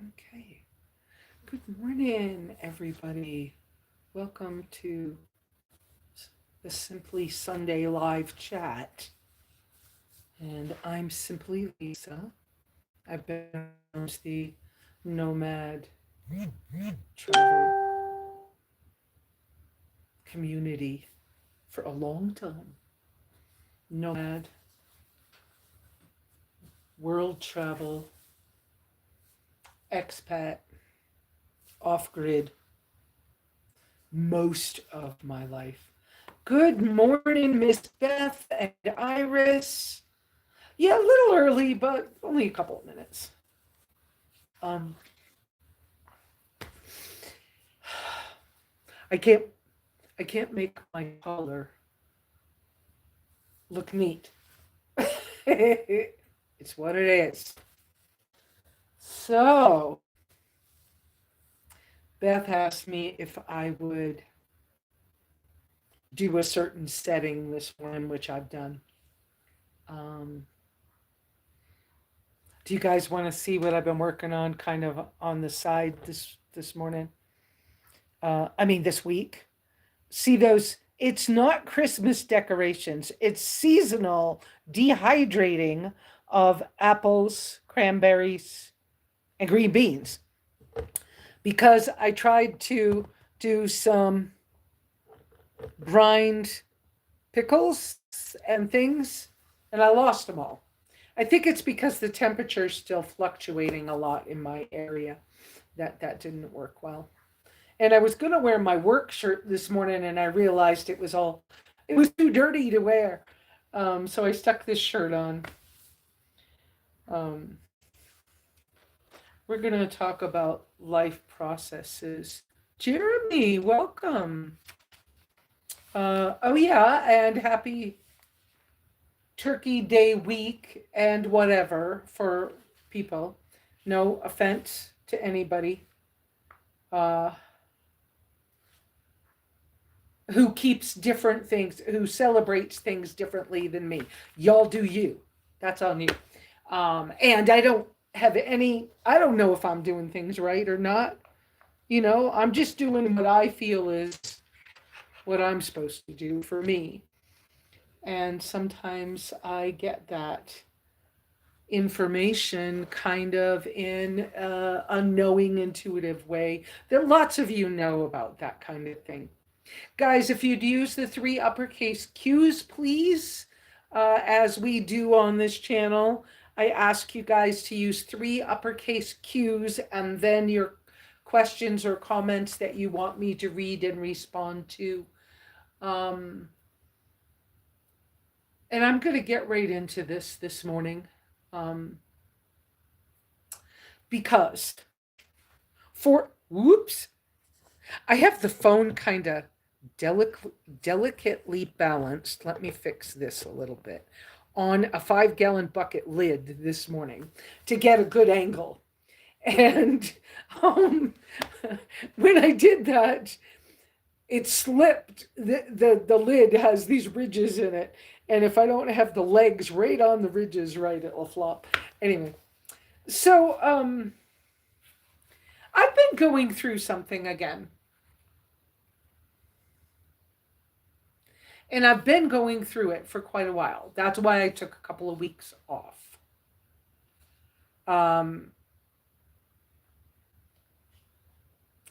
Okay. Good morning, everybody. Welcome to the Simply Sunday live chat. And I'm Simply Lesa. I've been around the Nomad travel community for a long time. Nomad, world travel, expat, off grid, most of my life. Good morning, Miss Beth and Iris. Yeah, a little early, but only a couple of minutes. Um, I can't I can't make my collar look neat. It's what it is. So Beth asked me if I would do a certain setting this morning, which I've done. Um, do you guys want to see what I've been working on, kind of on the side this morning? I mean this week. See those? It's not Christmas decorations. It's seasonal dehydrating of apples, cranberries, and green beans. Because I tried to do some grind pickles and things, and I lost them all. I think it's because the temperature is still fluctuating a lot in my area. That didn't work well. And I was going to wear my work shirt this morning, and I realized it was too dirty to wear. So I stuck this shirt on. Um, we're going to talk about life processes. Jeremy, welcome. Oh, yeah, and happy Turkey Day week and whatever for people. No offense to anybody. Who keeps different things, who celebrates things differently than me. Y'all do you. That's on you. And I don't have any, I don't know if I'm doing things right or not. You know, I'm just doing what I feel is what I'm supposed to do for me. And sometimes I get that information kind of in a unknowing, intuitive way that lots of you know about that kind of thing. Guys, if you'd use the 3 uppercase Q's, please, as we do on this channel, I ask you guys to use 3 uppercase Q's and then your questions or comments that you want me to read and respond to. Um, and I'm going to get right into this morning um, because whoops, I have the phone kind of delicately balanced. Let me fix this a little bit. On a 5-gallon bucket lid this morning to get a good angle. And um, when I did that, it slipped. The lid has these ridges in it. And if I don't have the legs right on the ridges right, it'll flop. Anyway, so I've been going through something again. And I've been going through it for quite a while. That's why I took a couple of weeks off. Um,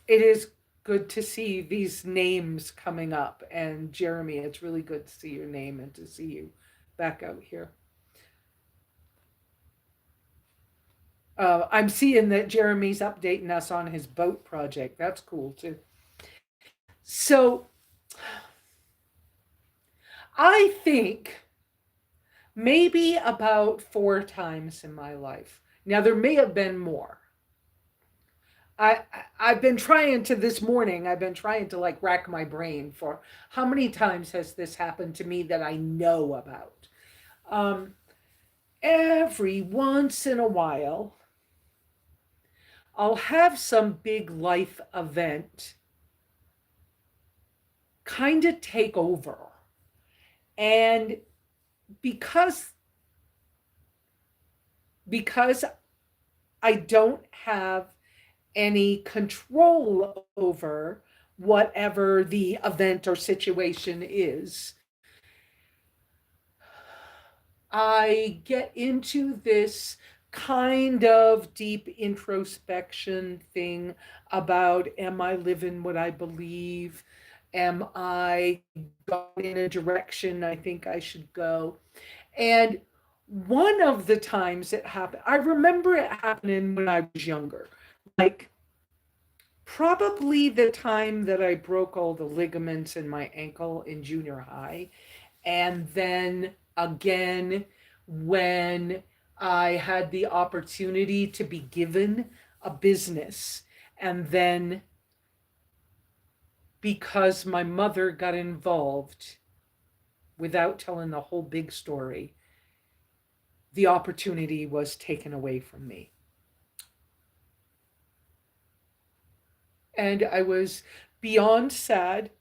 it is good to see these names coming up. And Jeremy, it's really good to see your name and to see you back out here. I'm seeing that Jeremy's updating us on his boat project. That's cool too. So I think maybe about 4 times in my life. Now, there may have been more. I've been trying to this morning, I've been trying to like rack my brain for how many times has this happened to me that I know about. Um, every once in a while, I'll have some big life event kind of take over. And because because I don't have any control over whatever the event or situation is, I get into this kind of deep introspection thing about, am I living what I believe? Am I going in a direction I think I should go? And one of the times it happened, I remember it happening when I was younger. Like probably the time that I broke all the ligaments in my ankle in junior high. And then again, when I had the opportunity to be given a business. And then because my mother got involved without telling the whole big story, the opportunity was taken away from me. And I was beyond sad,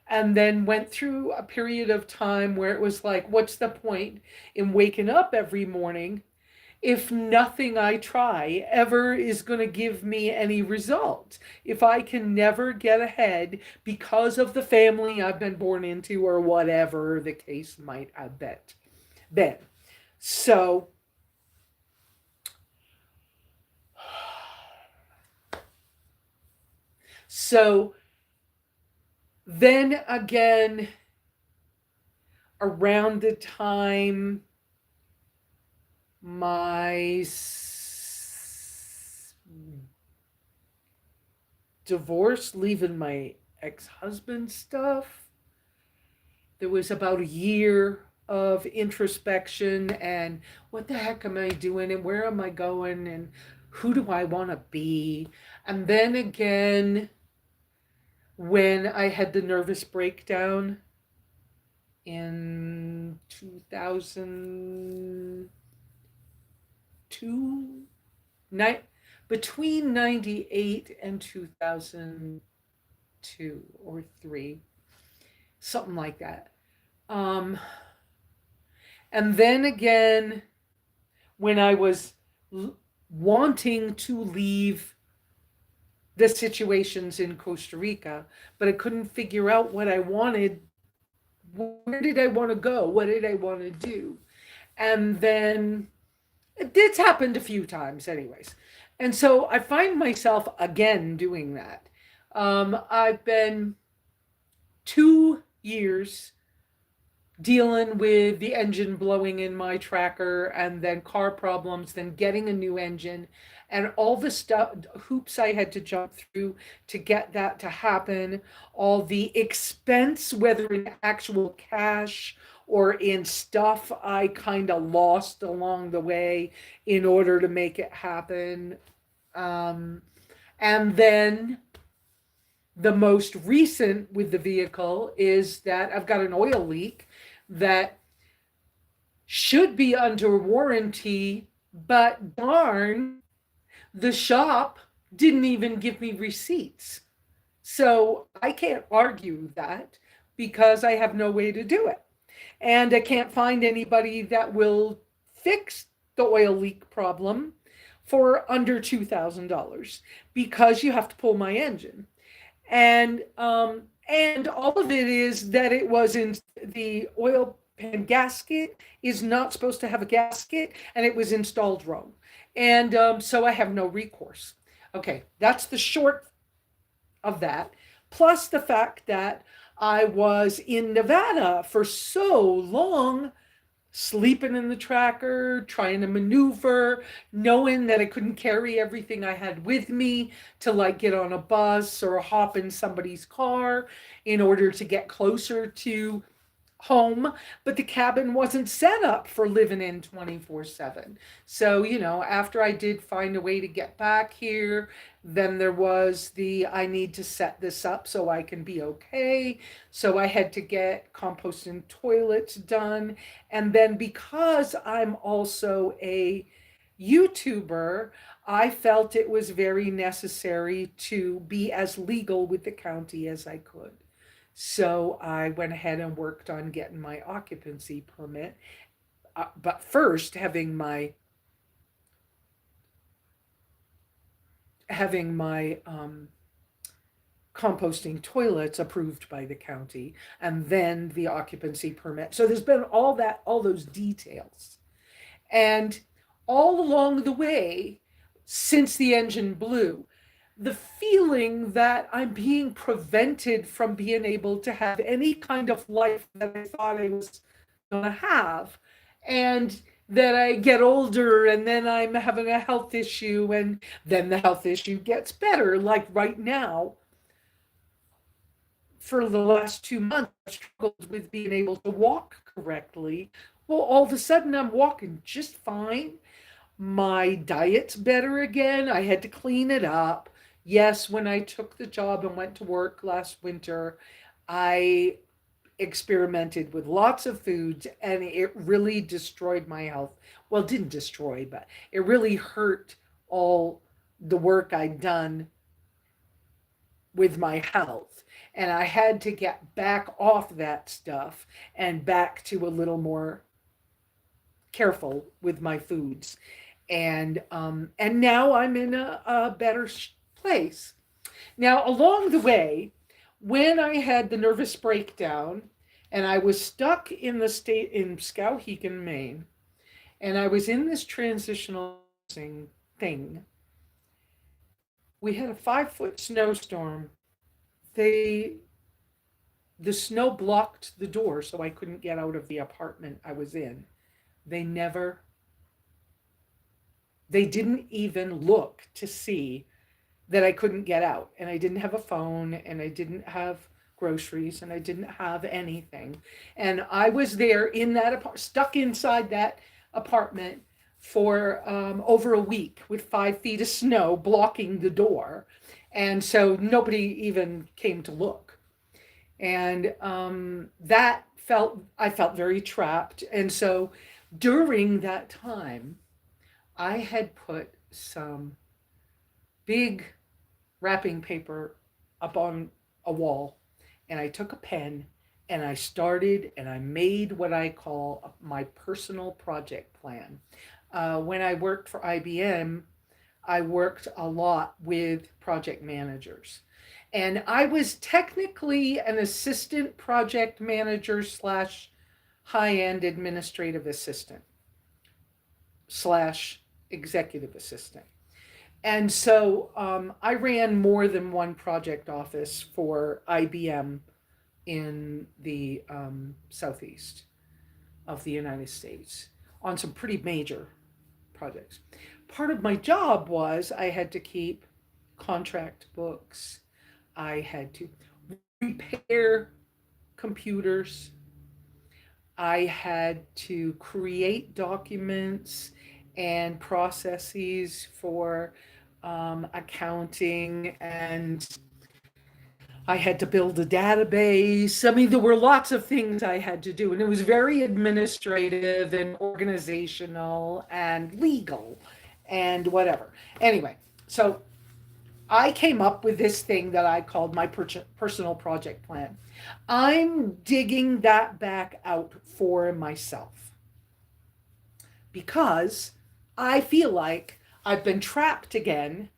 and then went through a period of time where it was like, what's the point in waking up every morning if nothing I try ever is going to give me any result? If I can never get ahead because of the family I've been born into, or whatever the case might have been. So, so then again, around the time my divorce, leaving my ex-husband stuff, there was about a year of introspection and what the heck am I doing and where am I going and who do I want to be? And then again, when I had the nervous breakdown in 2002, between 98 and 2002 or 3, something like that. Um, and then again, when I was wanting to leave the situations in Costa Rica, but I couldn't figure out what I wanted. Where did I want to go? What did I want to do? And then it's happened a few times, anyways. And so I find myself again doing that. I've been 2 years dealing with the engine blowing in my tracker, and then car problems, then getting a new engine, and all the stuff, hoops I had to jump through to get that to happen, all the expense, whether in actual cash or in stuff I kind of lost along the way in order to make it happen. Um, and then the most recent with the vehicle is that I've got an oil leak that should be under warranty, but darn, the shop didn't even give me receipts. So I can't argue that because I have no way to do it. And I can't find anybody that will fix the oil leak problem for under $2,000 because you have to pull my engine. And all of it is that it was in the oil pan gasket is not supposed to have a gasket, and it was installed wrong. And so I have no recourse. Okay, that's the short of that. Plus the fact that I was in Nevada for so long, sleeping in the tracker, trying to maneuver, knowing that I couldn't carry everything I had with me to like get on a bus or hop in somebody's car in order to get closer to home, but the cabin wasn't set up for living in 24/7. So, after I did find a way to get back here, then there was the I need to set this up so I can be okay. So I had to get compost and toilets done. And then because I'm also a YouTuber, I felt it was very necessary to be as legal with the county as I could. So I went ahead and worked on getting my occupancy permit. But first, having my having my composting toilets approved by the county, and then the occupancy permit. So there's been all that, all those details. And all along the way, since the engine blew, the feeling that I'm being prevented from being able to have any kind of life that I thought I was going to have, and that I get older and then I'm having a health issue, and then the health issue gets better. Like right now, for the last 2 months, I struggled with being able to walk correctly. Well, all of a sudden, I'm walking just fine. My diet's better again. I had to clean it up. Yes, when I took the job and went to work last winter, I experimented with lots of foods and it really destroyed my health. Well, it didn't destroy, but it really hurt all the work I'd done with my health. And I had to get back off that stuff and back to a little more careful with my foods. And now I'm in a better place. Now, along the way, when I had the nervous breakdown and I was stuck in the state in Skowhegan, Maine, and I was in this transitional thing, we had a 5-foot snowstorm. They the snow blocked the door so I couldn't get out of the apartment I was in. They never they didn't even look to see that I couldn't get out, and I didn't have a phone, and I didn't have groceries, and I didn't have anything. And I was there in that stuck inside that apartment for over a week with 5 feet of snow blocking the door. And so nobody even came to look. And I felt very trapped. And so during that time, I had put some big wrapping paper up on a wall, and I took a pen and I started and I made what I call my personal project plan. When I worked for IBM, I worked a lot with project managers. And I was technically an assistant project manager slash high end administrative assistant slash executive assistant. And so I ran more than one project office for IBM in the southeast of the United States on some pretty major projects. Part of my job was I had to keep contract books, I had to repair computers, I had to create documents and processes for accounting, and I had to build a database. I mean, there were lots of things I had to do, and it was very administrative and organizational and legal and whatever. Anyway, so I came up with this thing that I called my personal project plan. I'm digging that back out for myself because I feel like I've been trapped again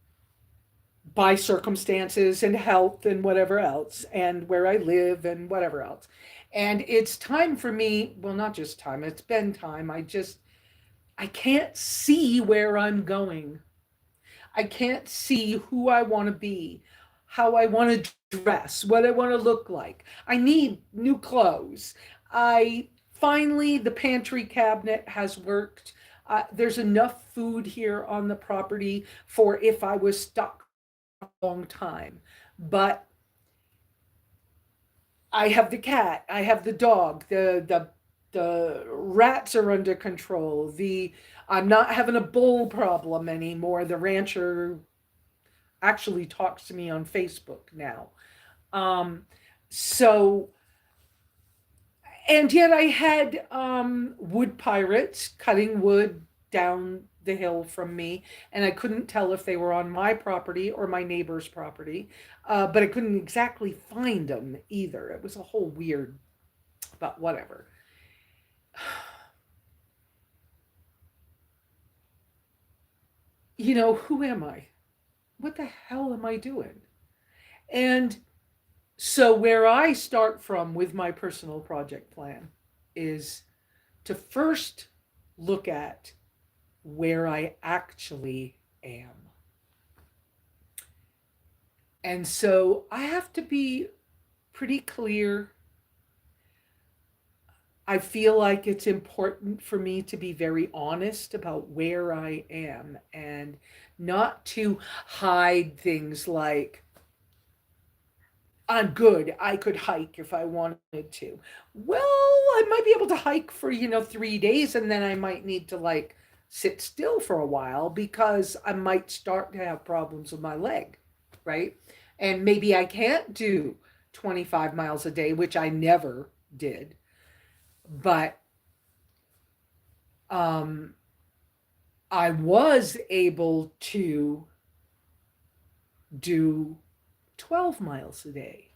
by circumstances and health and whatever else, and where I live and whatever else. And it's time for me, well, not just time, it's been time. I can't see where I'm going. I can't see who I want to be, how I want to dress, what I want to look like. I need new clothes. The pantry cabinet has worked. There's enough food here on the property for if I was stuck a long time. But I have the cat, I have the dog, the rats are under control. I'm not having a bull problem anymore. The rancher actually talks to me on Facebook now. Um, so, and yet I had wood pirates cutting wood down the hill from me, and I couldn't tell if they were on my property or my neighbor's property, but I couldn't exactly find them either. It was a whole weird, but whatever. Who am I? what the hell am I doing? And so, where I start from with my personal project plan is to first look at where I actually am. And so, I have to be pretty clear. I feel like it's important for me to be very honest about where I am and not to hide things like, I'm good. I could hike if I wanted to. Well, I might be able to hike for, 3 days, and then I might need to like sit still for a while because I might start to have problems with my leg, right? And maybe I can't do 25 miles a day, which I never did. But um, I was able to do 12 miles a day.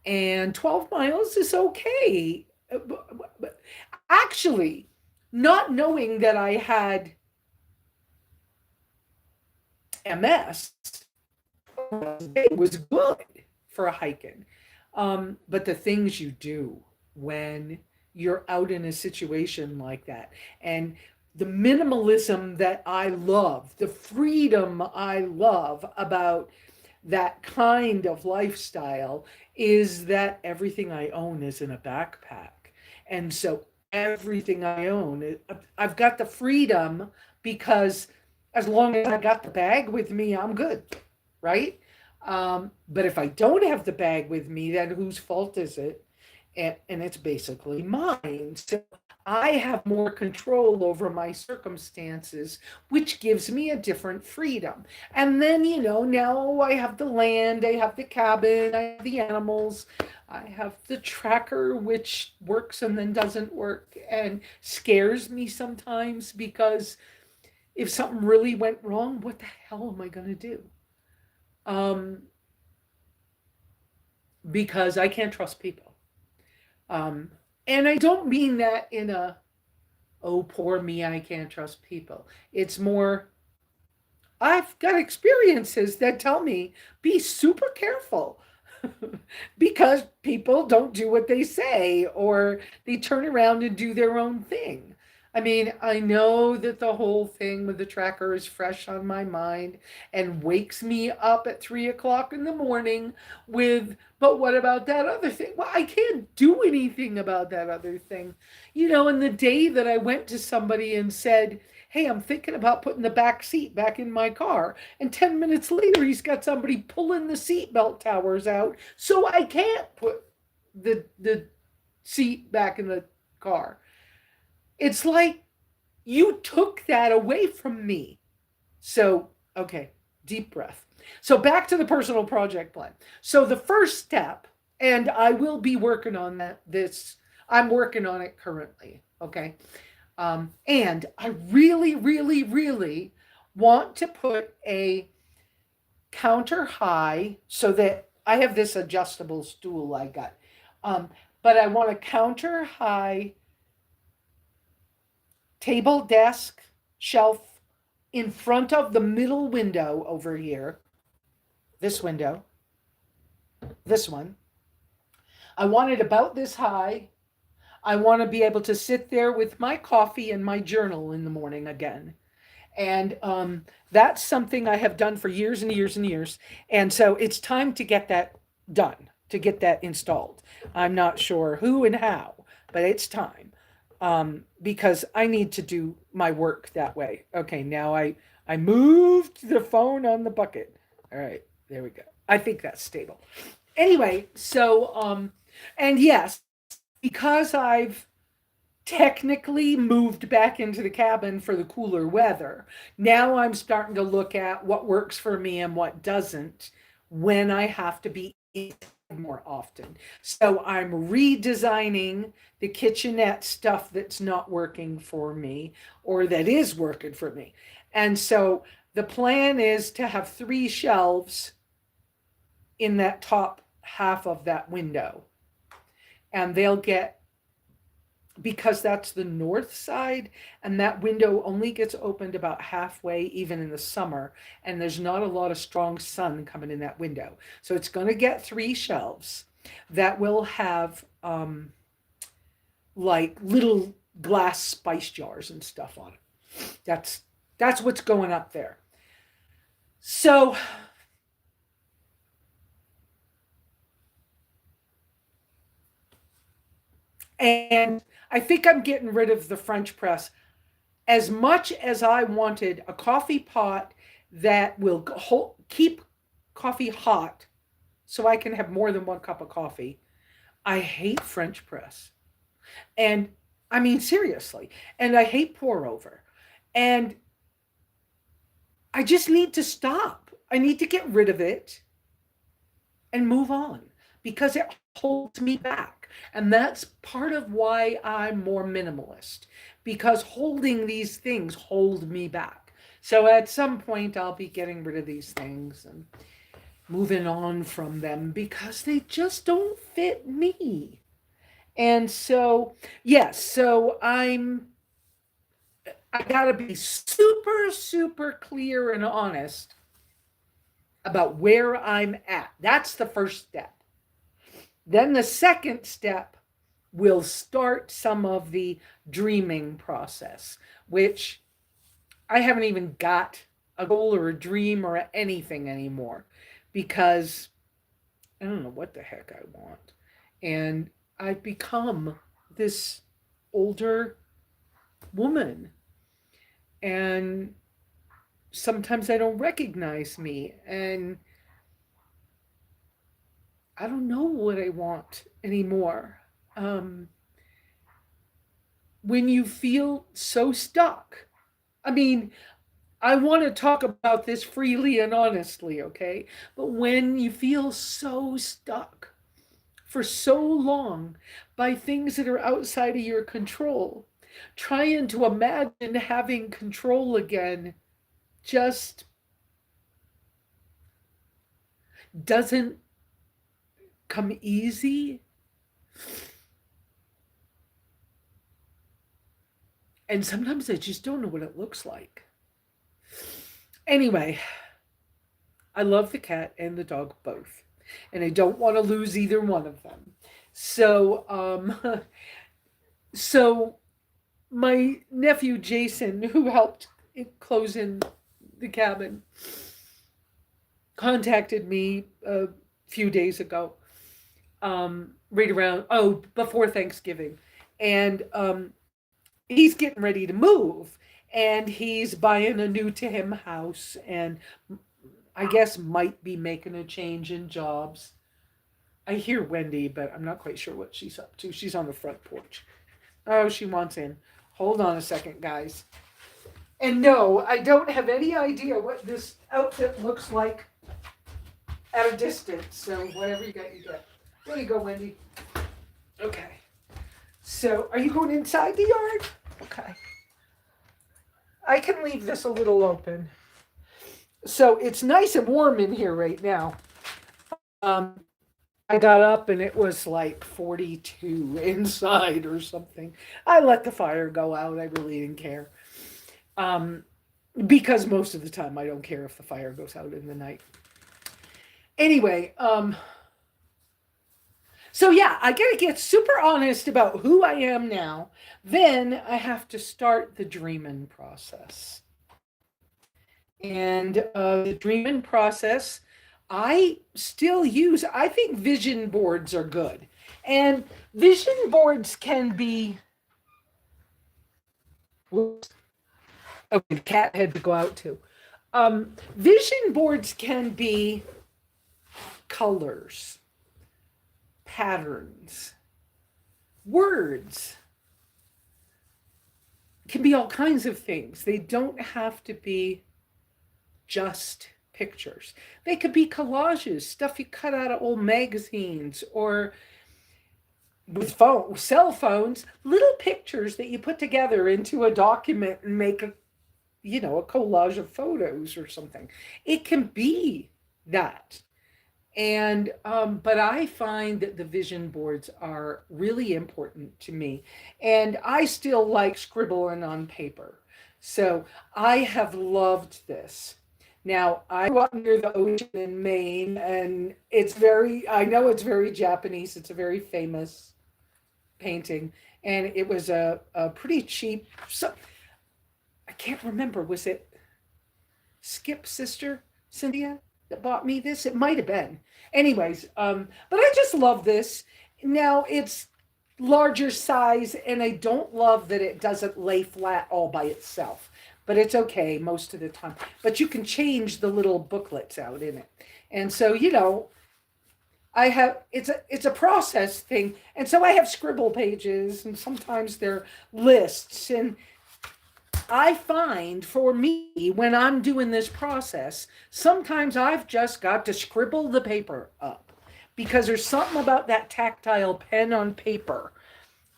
And 12 miles is okay. Actually, not knowing that I had MS, it was good for hiking. But the things you do when you're out in a situation like that, and the minimalism that I love, the freedom I love about that kind of lifestyle is that everything I own is in a backpack. And so everything I own, I've got the freedom because as long as I got the bag with me, I'm good, right? But if I don't have the bag with me, then whose fault is it? And it's basically mine. So I have more control over my circumstances, which gives me a different freedom. And then, now I have the land, I have the cabin, I have the animals, I have the tracker, which works and then doesn't work and scares me sometimes because if something really went wrong, what the hell am I going to do? Um, because I can't trust people. Um, and I don't mean that in a, oh, poor me, I can't trust people. It's more, I've got experiences that tell me be super careful because people don't do what they say or they turn around and do their own thing. I mean, I know that the whole thing with the tracker is fresh on my mind and wakes me up at 3 o'clock in the morning with, but what about that other thing? Well, I can't do anything about that other thing. And the day that I went to somebody and said, hey, I'm thinking about putting the back seat back in my car. And 10 minutes later, he's got somebody pulling the seatbelt towers out. So I can't put the seat back in the car. It's like you took that away from me. So, okay, deep breath. So back to the personal project plan. So the first step, and I will be working on I'm working on it currently. Okay. And I really, really, really want to put a counter high so that I have this adjustable stool I got. But I want a counter high table, desk, shelf in front of the middle window over here. This window, this one. I want it about this high. I want to be able to sit there with my coffee and my journal in the morning again. And that's something I have done for years and years and years. And so it's time to get that done, to get that installed. I'm not sure who and how, but it's time because I need to do my work that way. Okay, now I moved the phone on the bucket. All right, there we go. I think that's stable. Anyway, so and yes, because I've technically moved back into the cabin for the cooler weather. Now I'm starting to look at what works for me and what doesn't when I have to be inside more often. So I'm redesigning the kitchenette stuff that's not working for me or that is working for me. And so the plan is to have 3 shelves in that top half of that window. And they'll get because that's the north side, and that window only gets opened about halfway, even in the summer, and there's not a lot of strong sun coming in that window. So it's going to get 3 shelves that will have like little glass spice jars and stuff on it. That's what's going up there. So and I think I'm getting rid of the French press. As much as I wanted a coffee pot that will keep coffee hot so I can have more than 1 cup of coffee, I hate French press. And I mean, seriously. And I hate pour over. And I just need to stop. I need to get rid of it and move on because it holds me back. And that's part of why I'm more minimalist, because holding these things hold me back. So at some point, I'll be getting rid of these things and moving on from them because they just don't fit me. And so, yes, so I got to be super, super clear and honest about where I'm at. That's the first step. Then the second step will start some of the dreaming process, which I haven't even got a goal or a dream or anything anymore because I don't know what the heck I want. And I've become this older woman. And sometimes I don't recognize me. And I don't know what I want anymore. Um, when you feel so stuck, I mean, I want to talk about this freely and honestly, okay? But when you feel so stuck for so long by things that are outside of your control, trying to imagine having control again just doesn't come easy. And sometimes I just don't know what it looks like. Anyway, I love the cat and the dog both. And I don't want to lose either one of them. So, so my nephew Jason, who helped close in the cabin, contacted me a few days ago, right around, before Thanksgiving. And he's getting ready to move. And he's buying a new to him house and I guess might be making a change in jobs. I hear Wendy, but I'm not quite sure what she's up to. She's on the front porch. Oh, she wants in. Hold on a second, guys. And no, I don't have any idea what this outfit looks like at a distance. So whatever you got, you get. There you go, Wendy. Okay. So are you going inside the yard? Okay. I can leave this a little open. So it's nice and warm in here right now. I got up and it was like 42 inside or something. I let the fire go out. I really didn't care. Because most of the time I don't care if the fire goes out in the night. Anyway, so yeah, I gotta get super honest about who I am now. Then I have to start the dreaming process. And the dreaming process, I still use, I think vision boards are good. And vision boards can be, whoops, okay, the cat had to go out too. Vision boards can be colors, patterns, words, can be all kinds of things. They don't have to be just pictures. They could be collages, stuff you cut out of old magazines, or with cell phones, little pictures that you put together into a document and make a collage of photos or something. It can be that. And but I find that the vision boards are really important to me, and I still like scribbling on paper. So I have loved this. Now I grew up near the ocean in Maine, and it's very, I know it's very Japanese. It's a very famous painting, and it was a pretty cheap. So I can't remember. Was it Skip's sister, Cynthia, that bought me this? It might have been. Anyways, but I just love this. Now it's larger size, and I don't love that it doesn't lay flat all by itself. But it's okay most of the time. But you can change the little booklets out in it. And so, I have, it's a process thing. And so I have scribble pages, and sometimes they're lists, and I find for me, when I'm doing this process, sometimes I've just got to scribble the paper up because there's something about that tactile pen on paper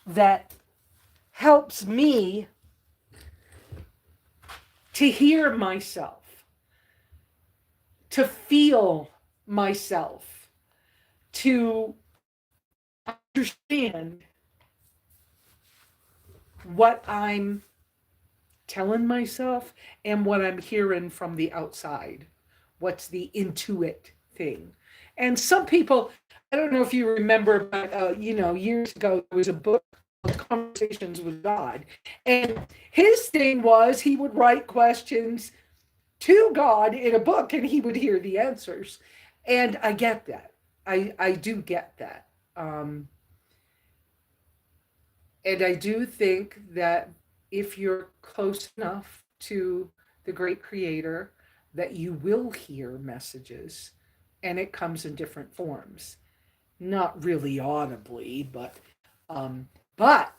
that helps me to hear myself, to feel myself, to understand what I'm telling myself and what I'm hearing from the outside. What's the intuit thing? And some people, I don't know if you remember, but years ago there was a book called Conversations with God, and his thing was he would write questions to God in a book, and he would hear the answers. And I get that. I do get that. And I do think that if you're close enough to the great creator, that you will hear messages, and it comes in different forms. Not really audibly, um, but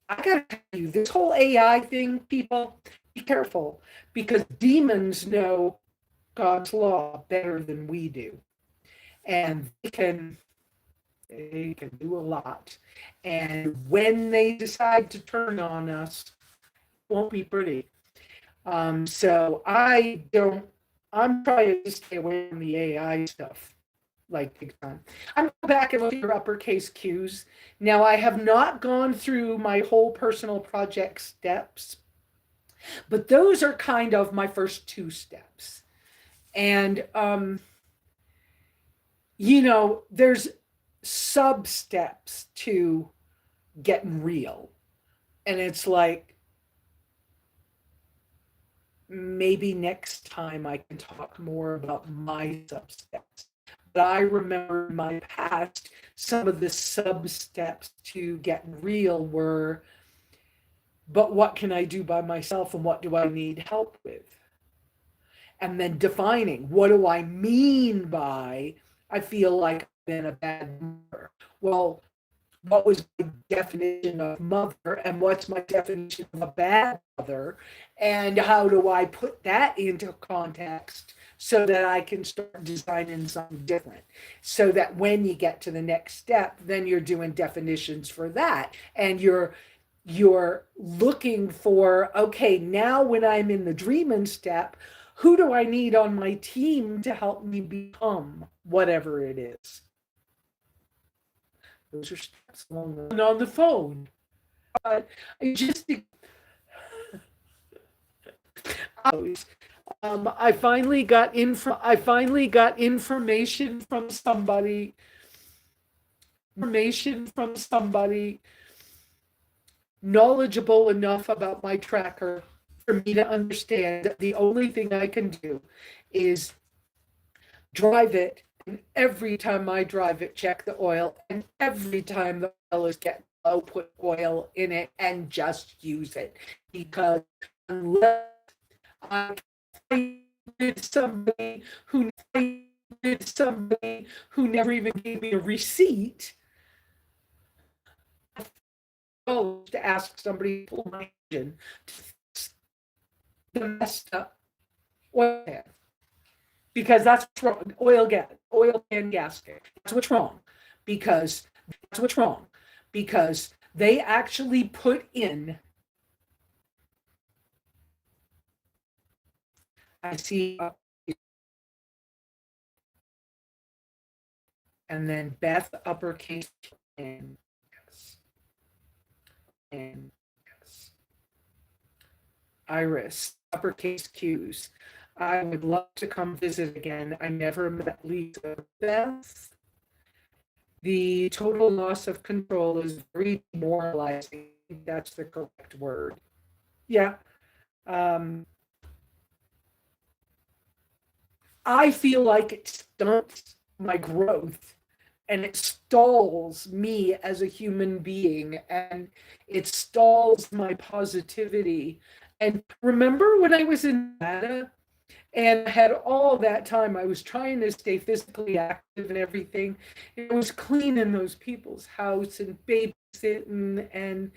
I gotta tell you, this whole AI thing, people, be careful, because demons know God's law better than we do. And they can do a lot. And when they decide to turn on us, it won't be pretty. So I'm trying to stay away from the AI stuff, like big time. I'm back and look at your uppercase Q's. Now, I have not gone through my whole personal project steps, but those are kind of my first two steps. And, there's sub steps to getting real. And it's like, maybe next time I can talk more about my sub steps. But I remember in my past, some of the sub steps to get real were, but what can I do by myself and what do I need help with? And then defining, what do I mean by I feel like I've been a bad mother? Well, what was my definition of mother and what's my definition of a bad mother, and how do I put that into context so that I can start designing something different, so that when you get to the next step, then you're doing definitions for that, and you're looking for, okay, now when I'm in the dreaming step, who do I need on my team to help me become whatever it is? Those are steps on the phone. I just I finally got information from somebody, knowledgeable enough about my tracker for me to understand that the only thing I can do is drive it, and every time I drive it, check the oil, and every time the oil is getting low, put oil in it and just use it. Because unless I somebody who somebody who never even gave me a receipt, to ask somebody to pull my engine to fix the messed up oil pan, because that's what's wrong. Oil pan gasket. That's what's wrong. Because they actually put in. I see and then Beth uppercase N, yes, N, yes. Iris uppercase Q's. I would love to come visit again. I never met Lisa. Beth, the total loss of control is very demoralizing. That's the correct word. Yeah. Um, I feel like it stunts my growth and it stalls me as a human being and it stalls my positivity. And remember when I was in Nevada and I had all that time, I was trying to stay physically active and everything. I was cleaning those people's house and babysitting and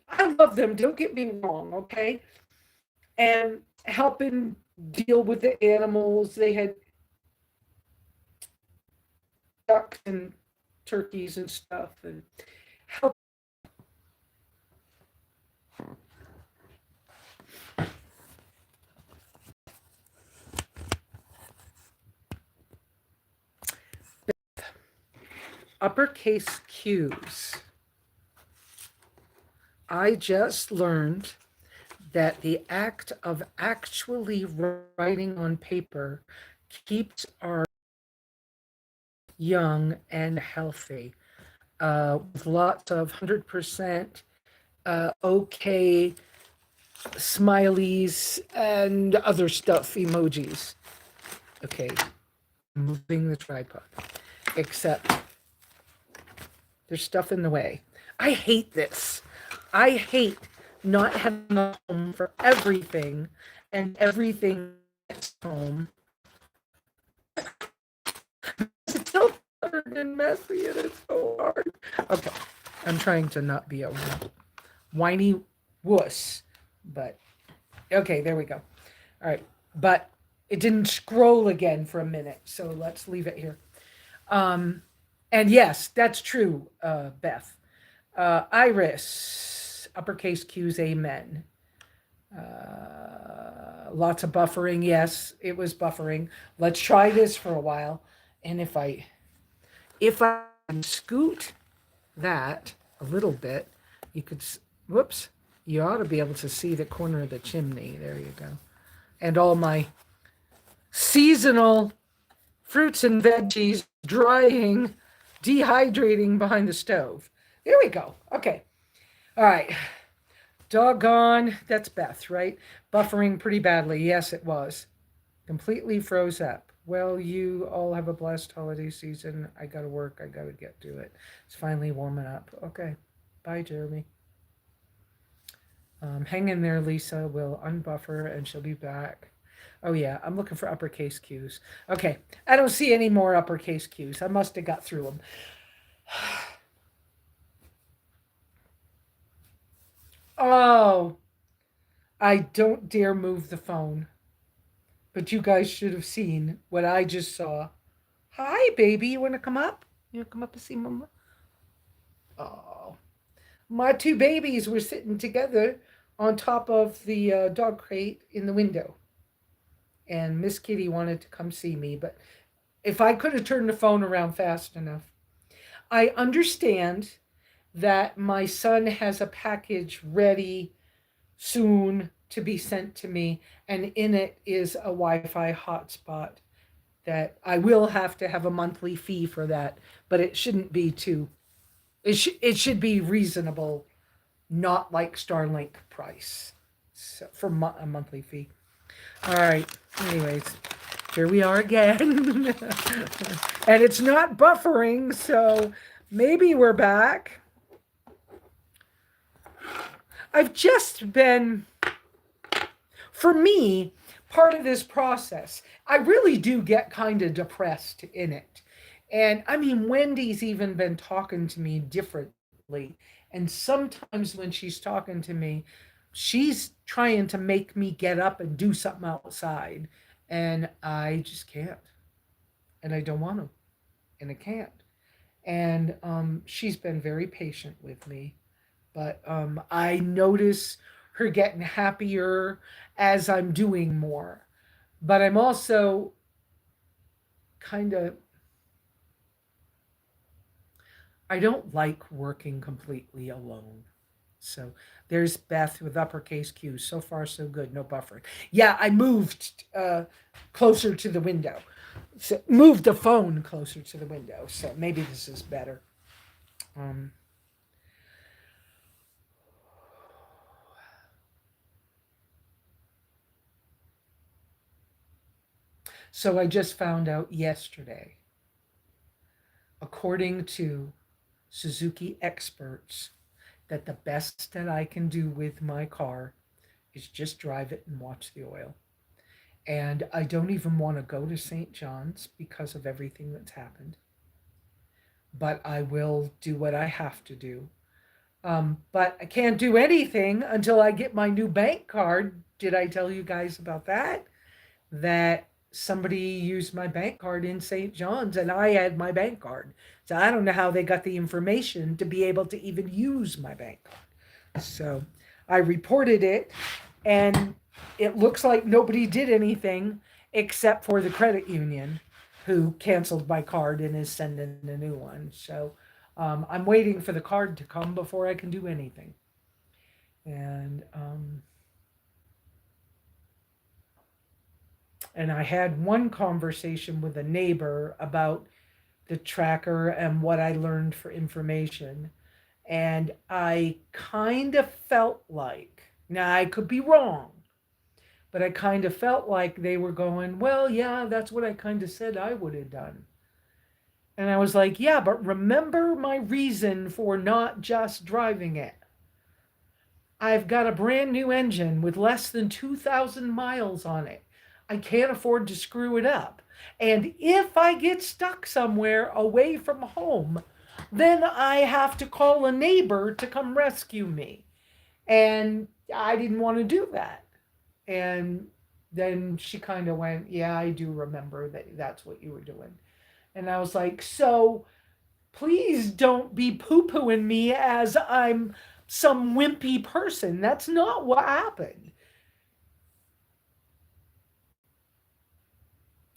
I love them, don't get me wrong, okay? And helping deal with the animals. They had ducks and turkeys and stuff and help uppercase Q's. I just learned that the act of actually writing on paper keeps our young and healthy, with lots of 100% okay smileys and other stuff, emojis. Okay, moving the tripod. Except there's stuff in the way. I hate this. I hate not having a home for everything and everything is home. It's so hard and messy and it's so hard. Okay, I'm trying to not be a whiny wuss, but okay, there we go. All right, but it didn't scroll again for a minute, so let's leave it here. Um, and yes, that's true, Beth. Iris, uppercase Q's, amen. Lots of buffering. Yes, it was buffering. Let's try this for a while. And if I can scoot that a little bit, you could, whoops, you ought to be able to see the corner of the chimney. There you go. And all my seasonal fruits and veggies drying, dehydrating behind the stove. There we go. Okay. All right. Doggone. That's Beth, right? Buffering pretty badly. Yes, it was. Completely froze up. Well, you all have a blessed holiday season. I got to work. I got to get to it. It's finally warming up. Okay. Bye, Jeremy. Hang in there, Lesa. We'll unbuffer and she'll be back. Oh, yeah. I'm looking for uppercase Q's. Okay. I don't see any more uppercase Q's. I must have got through them. Oh, I don't dare move the phone. But you guys should have seen what I just saw. Hi, baby. You want to come up? You want to come up and see Mama? Oh, my two babies were sitting together on top of the dog crate in the window. And Miss Kitty wanted to come see me, but if I could have turned the phone around fast enough. I understand that my son has a package ready soon to be sent to me, and in it is a Wi-Fi hotspot that I will have to have a monthly fee for that, but it shouldn't be too. It should be reasonable, not like Starlink price, so for a monthly fee. All right. Anyways, here we are again, and it's not buffering, so maybe we're back. I've just been, for me, part of this process, I really do get kind of depressed in it. And I mean, Wendy's even been talking to me differently. And sometimes when she's talking to me, she's trying to make me get up and do something outside. And I just can't. And I don't want to. And I can't. And she's been very patient with me. But I notice her getting happier as I'm doing more. But I'm also kind of I don't like working completely alone. So there's Beth with uppercase Q. So far, so good. No buffering. Yeah, I moved closer to the window. So moved the phone closer to the window. So maybe this is better. Um, so I just found out yesterday, according to Suzuki experts, that the best that I can do with my car is just drive it and watch the oil. And I don't even want to go to St. John's because of everything that's happened. But I will do what I have to do. But I can't do anything until I get my new bank card. Did I tell you guys about that? That somebody used my bank card in St. John's and I had my bank card. So I don't know how they got the information to be able to even use my bank card. So I reported it, and it looks like nobody did anything except for the credit union, who canceled my card and is sending a new one. So I'm waiting for the card to come before I can do anything. And and I had one conversation with a neighbor about the tracker and what I learned for information. And I kind of felt like, now I could be wrong, but I kind of felt like they were going, well, yeah, that's what I kind of said I would have done. And I was like, yeah, but remember my reason for not just driving it. I've got a brand new engine with less than 2,000 miles on it. I can't afford to screw it up. And if I get stuck somewhere away from home, then I have to call a neighbor to come rescue me. And I didn't want to do that. And then she kind of went, yeah, I do remember that that's what you were doing. And I was like, so please don't be poo pooing me as I'm some wimpy person. That's not what happened.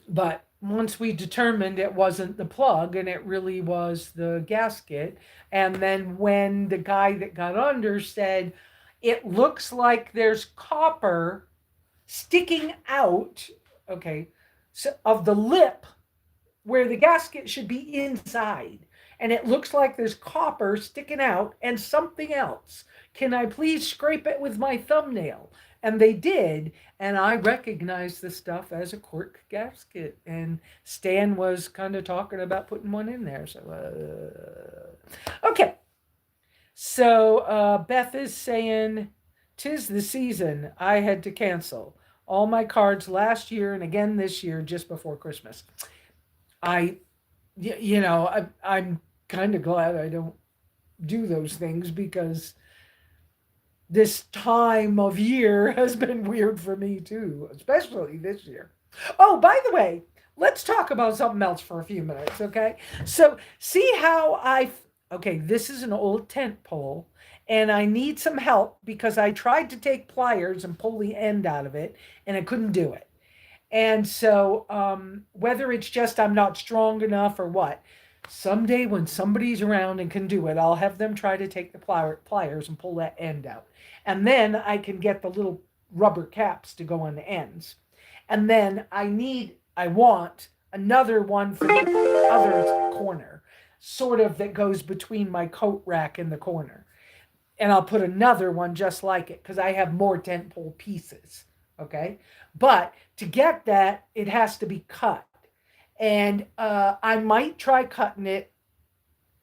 But once we determined it wasn't the plug and it really was the gasket, and then when the guy that got under said, it looks like there's copper sticking out, okay, so of the lip where the gasket should be inside. And it looks like there's copper sticking out and something else. Can I please scrape it with my thumbnail? And they did. And I recognized the stuff as a cork gasket. And Stan was kind of talking about putting one in there. So, okay. So Beth is saying, "'Tis the season. I had to cancel all my cards last year and again this year just before Christmas." I, I'm kind of glad I don't do those things, because this time of year has been weird for me too, especially this year. Oh, by the way, let's talk about something else for a few minutes, okay? So, see how okay, this is an old tent pole, and I need some help because I tried to take pliers and pull the end out of it, and I couldn't do it. And so, whether it's just I'm not strong enough or what, someday when somebody's around and can do it, I'll have them try to take the pliers and pull that end out. And then I can get the little rubber caps to go on the ends. And then I want another one for the other corner, sort of that goes between my coat rack and the corner. And I'll put another one just like it because I have more tent pole pieces. Okay. But to get that, it has to be cut. And I might try cutting it,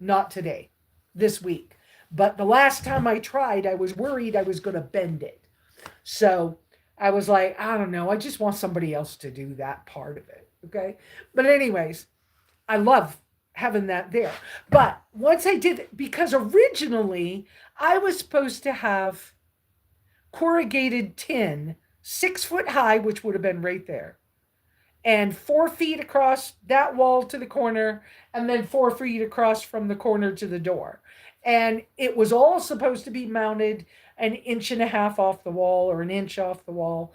not today, this week. But the last time I tried, I was worried I was going to bend it. So I was like, I don't know. I just want somebody else to do that part of it. Okay. But, anyways, I love having that there. But once I did it, because originally I was supposed to have corrugated tin 6 foot high, which would have been right there, and 4 feet across that wall to the corner, and then 4 feet across from the corner to the door. And it was all supposed to be mounted an inch and a half off the wall or an inch off the wall,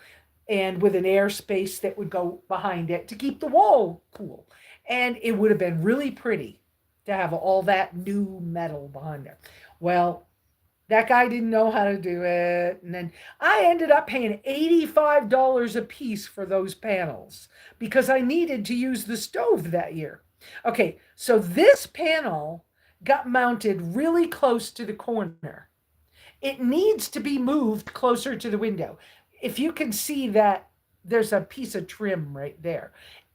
and with an air space that would go behind it to keep the wall cool. And it would have been really pretty. to have all that new metal behind there. Well, that guy didn't know how to do it. And then I ended up paying $85 a piece for those panels because I needed to use the stove that year. Okay, so this panel got mounted really close to the corner. It needs to be moved closer to the window. If you can see that there's a piece of trim right there,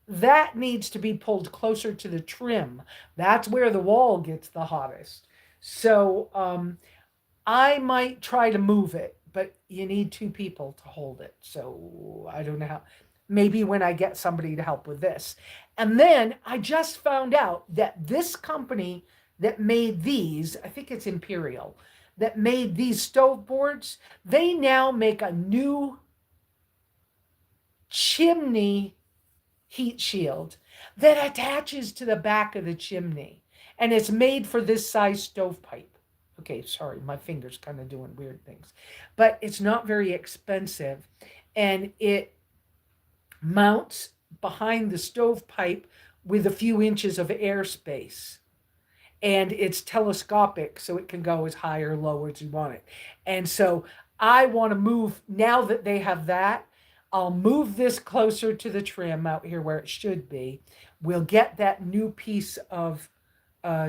that needs to be pulled closer to the trim. That's where the wall gets the hottest. So I might try to move it, but you need two people to hold it. So I don't know how. Maybe when I get somebody to help with this. And then I just found out that this company that made these, I think it's Imperial, that made these stove boards, they now make a new chimney heat shield that attaches to the back of the chimney. And it's made for this size stovepipe. Okay, sorry, my finger's kind of doing weird things. But it's not very expensive. And it mounts behind the stovepipe with a few inches of airspace. And it's telescopic, so it can go as high or low as you want it. And so I want to move, now that they have that, I'll move this closer to the trim out here where it should be. We'll get that new piece of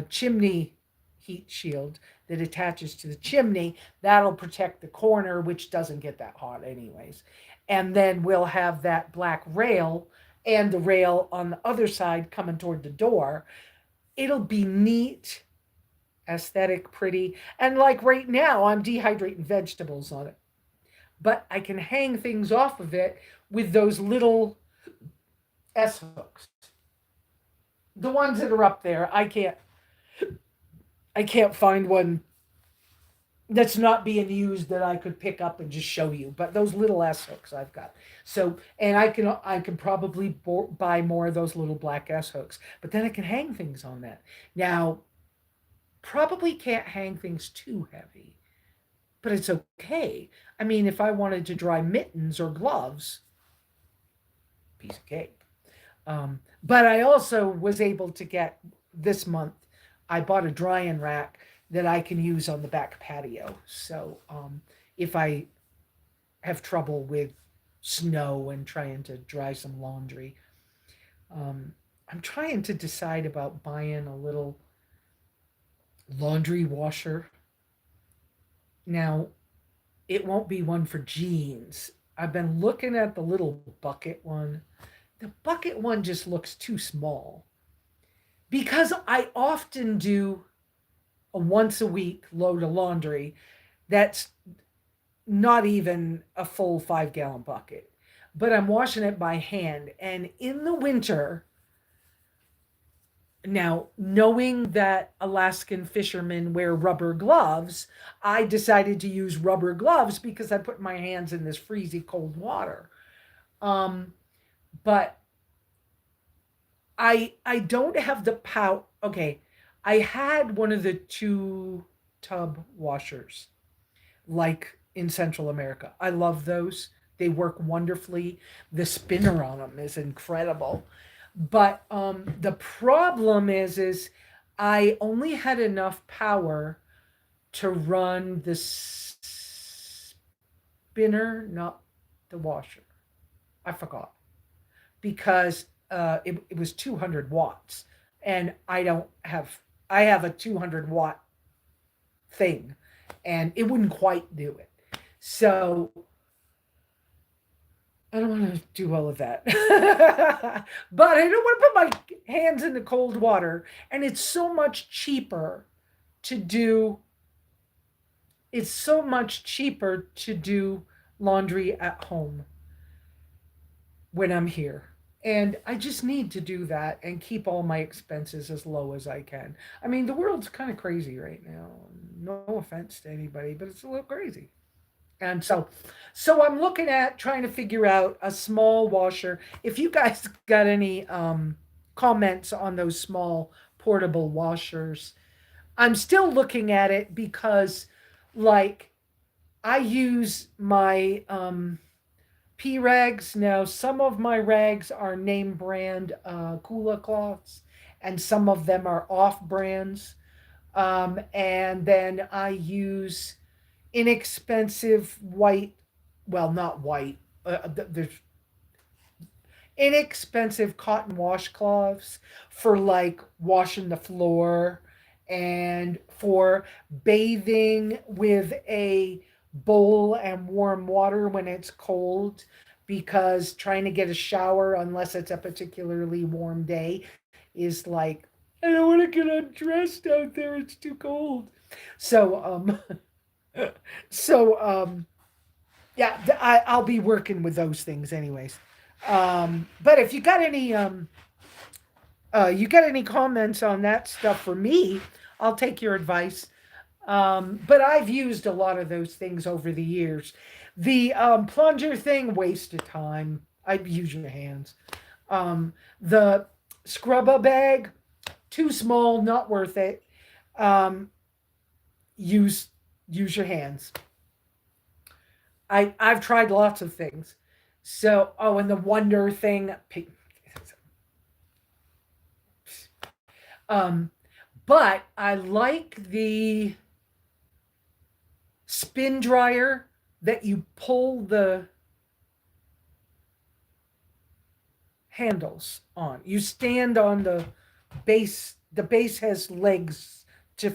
chimney heat shield that attaches to the chimney. That'll protect the corner, which doesn't get that hot anyways. And then we'll have that black rail and the rail on the other side coming toward the door. It'll be neat, aesthetic, pretty. And like right now, I'm dehydrating vegetables on it. But I can hang things off of it with those little S hooks. The ones that are up there, I can't find one that's not being used that I could pick up and just show you. But those little S hooks I've got. So, and I can probably buy more of those little black S hooks. But then I can hang things on that. Now, probably can't hang things too heavy, but it's okay. I mean, if I wanted to dry mittens or gloves, piece of cake. But I also was able to get this month, I bought a drying rack that I can use on the back patio. So if I have trouble with snow and trying to dry some laundry, I'm trying to decide about buying a little laundry washer. Now, it won't be one for jeans. I've been looking at the little bucket one. The bucket one just looks too small because I often do a once a week load of laundry that's not even a full 5-gallon bucket, but I'm washing it by hand. And in the winter, now, knowing that Alaskan fishermen wear rubber gloves, I decided to use rubber gloves because I put my hands in this freezy cold water. But I don't have the power. Okay, I had one of the 2-tub washers, like in Central America. I love those. They work wonderfully. The spinner on them is incredible. But the problem is I only had enough power to run the spinner, not the washer. I forgot because it was 200 watts, and I have a 200-watt thing, and it wouldn't quite do it. So I don't want to do all of that. But I don't want to put my hands in the cold water. And it's so much cheaper to do laundry at home when I'm here. And I just need to do that and keep all my expenses as low as I can. I mean, the world's kind of crazy right now. No offense to anybody, but it's a little crazy. And so I'm looking at trying to figure out a small washer. If you guys got any comments on those small portable washers, I'm still looking at it because, like, I use my P rags. Now, some of my rags are name brand Kula cloths, and some of them are off brands. And then I use inexpensive white, well, not white. There's inexpensive cotton washcloths for like washing the floor and for bathing with a bowl and warm water when it's cold, because trying to get a shower unless it's a particularly warm day is like, I don't want to get undressed out there, it's too cold. So so yeah, I'll be working with those things anyways. But if you got any comments on that stuff for me, I'll take your advice. But I've used a lot of those things over the years. The plunger thing, waste of time. I'd use your hands. The scrubba bag, too small, not worth it. Um, use use your hands. I've tried lots of things. So, oh, and the wonder thing. Um, but I like the spin dryer that you pull the handles on. You stand on the base. The base has legs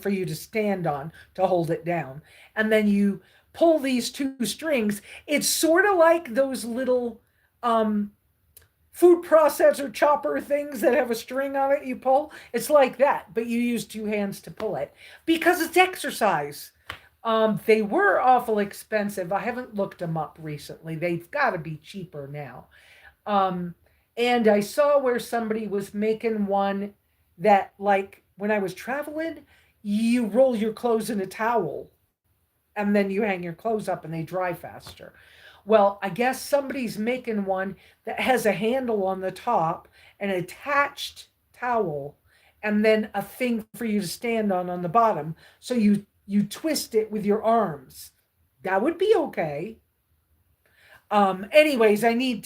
for you to stand on to hold it down, and then you pull these two strings. It's sort of like those little um, food processor chopper things that have a string on it you pull. It's like that, but you use two hands to pull it because it's exercise. They were awful expensive. I haven't looked them up recently. They've got to be cheaper now. Um, and I saw where somebody was making one that, like, when I was traveling, you roll your clothes in a towel and then you hang your clothes up and they dry faster. Well, I guess somebody's making one that has a handle on the top, an attached towel, and then a thing for you to stand on the bottom. So you twist it with your arms. That would be okay. Anyways, uh, I need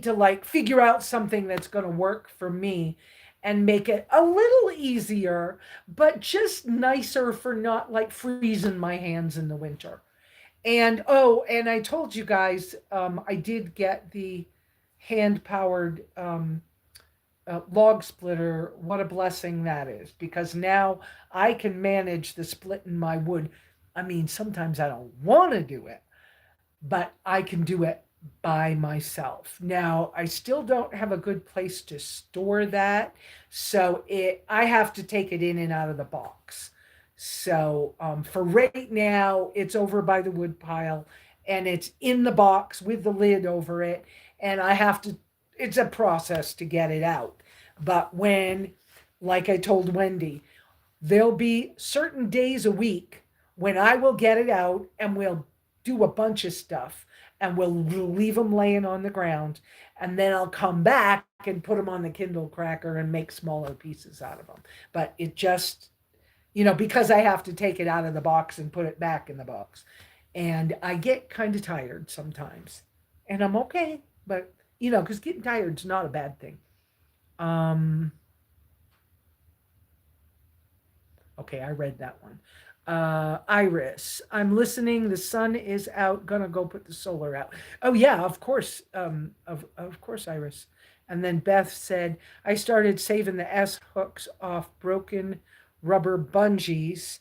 to like figure out something that's going to work for me and make it a little easier, but just nicer for not like freezing my hands in the winter. And oh, and I told you guys, I did get the hand powered log splitter. What a blessing that is, because now I can manage the splitting my wood. I mean, sometimes I don't want to do it, but I can do it by myself. Now, I still don't have a good place to store that, so I have to take it in and out of the box. So for right now, it's over by the wood pile, and it's in the box with the lid over it, and I have to. It's a process to get it out. But when, like I told Wendy, there'll be certain days a week when I will get it out and we'll do a bunch of stuff and we'll leave them laying on the ground, and then I'll come back and put them on the Kindle cracker and make smaller pieces out of them. But it just, because I have to take it out of the box and put it back in the box. And I get kind of tired sometimes. And I'm okay, but because getting tired is not a bad thing. Um okay, I read that one. Iris, I'm listening. The sun is out. Gonna go put the solar out. Oh yeah, of course. Of course, Iris. And then Beth said, I started saving the S hooks off broken rubber bungees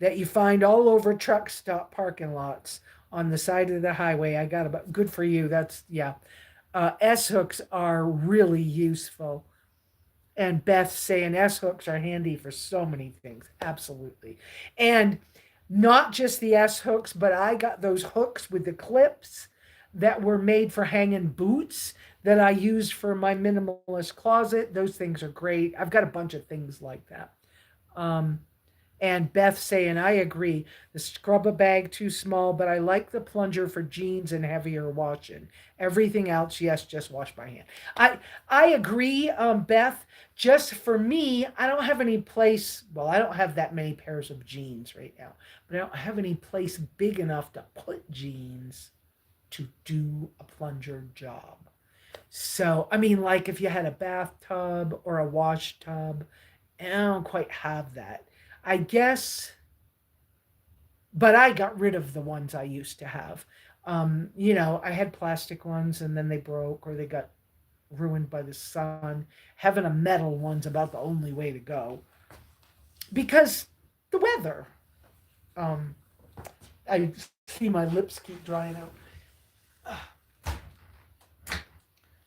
that you find all over truck stop parking lots on the side of the highway. I got about good for you. That's yeah. S hooks are really useful. And Beth saying S hooks are handy for so many things. Absolutely. And not just the S hooks, but I got those hooks with the clips that were made for hanging boots that I used for my minimalist closet. Those things are great. I've got a bunch of things like that. Um, And Beth saying, I agree. The scrubber bag too small, but I like the plunger for jeans and heavier washing. Everything else, yes, just wash by hand. I I agree, Beth. Just for me, I don't have any place. Well, I don't have that many pairs of jeans right now, but I don't have any place big enough to put jeans to do a plunger job. So, I mean, like if you had a bathtub or a wash tub, and I don't quite have that. I guess, but I got rid of the ones I used to have. I had plastic ones and then they broke or they got ruined by the sun. Having a metal one's about the only way to go because the weather. Um, I see my lips keep drying out.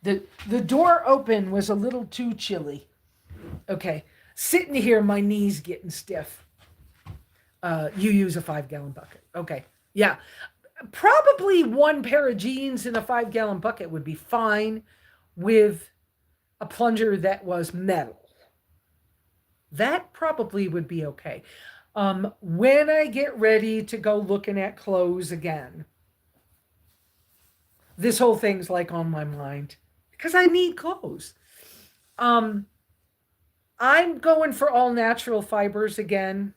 The door open was a little too chilly. Okay, sitting here, my knees getting stiff. You use a 5 gallon bucket. Okay, yeah, probably one pair of jeans in a 5 gallon bucket would be fine with a plunger that was metal. That probably would be okay. When I get ready to go looking at clothes again, this whole thing's like on my mind because I need clothes. Um, I'm going for all natural fibers again.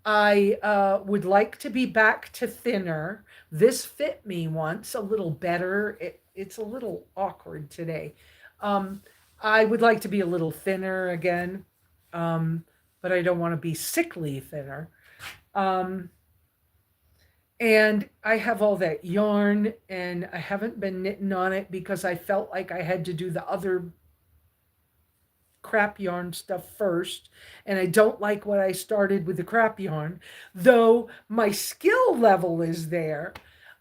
I would like to be back to thinner. This fit me once a little better. It's a little awkward today. Um, I would like to be a little thinner again, um, but I don't want to be sickly thinner. Um, and I have all that yarn, and I haven't been knitting on it because I felt like I had to do the other crap yarn stuff first, and I don't like what I started with the crap yarn, though my skill level is there.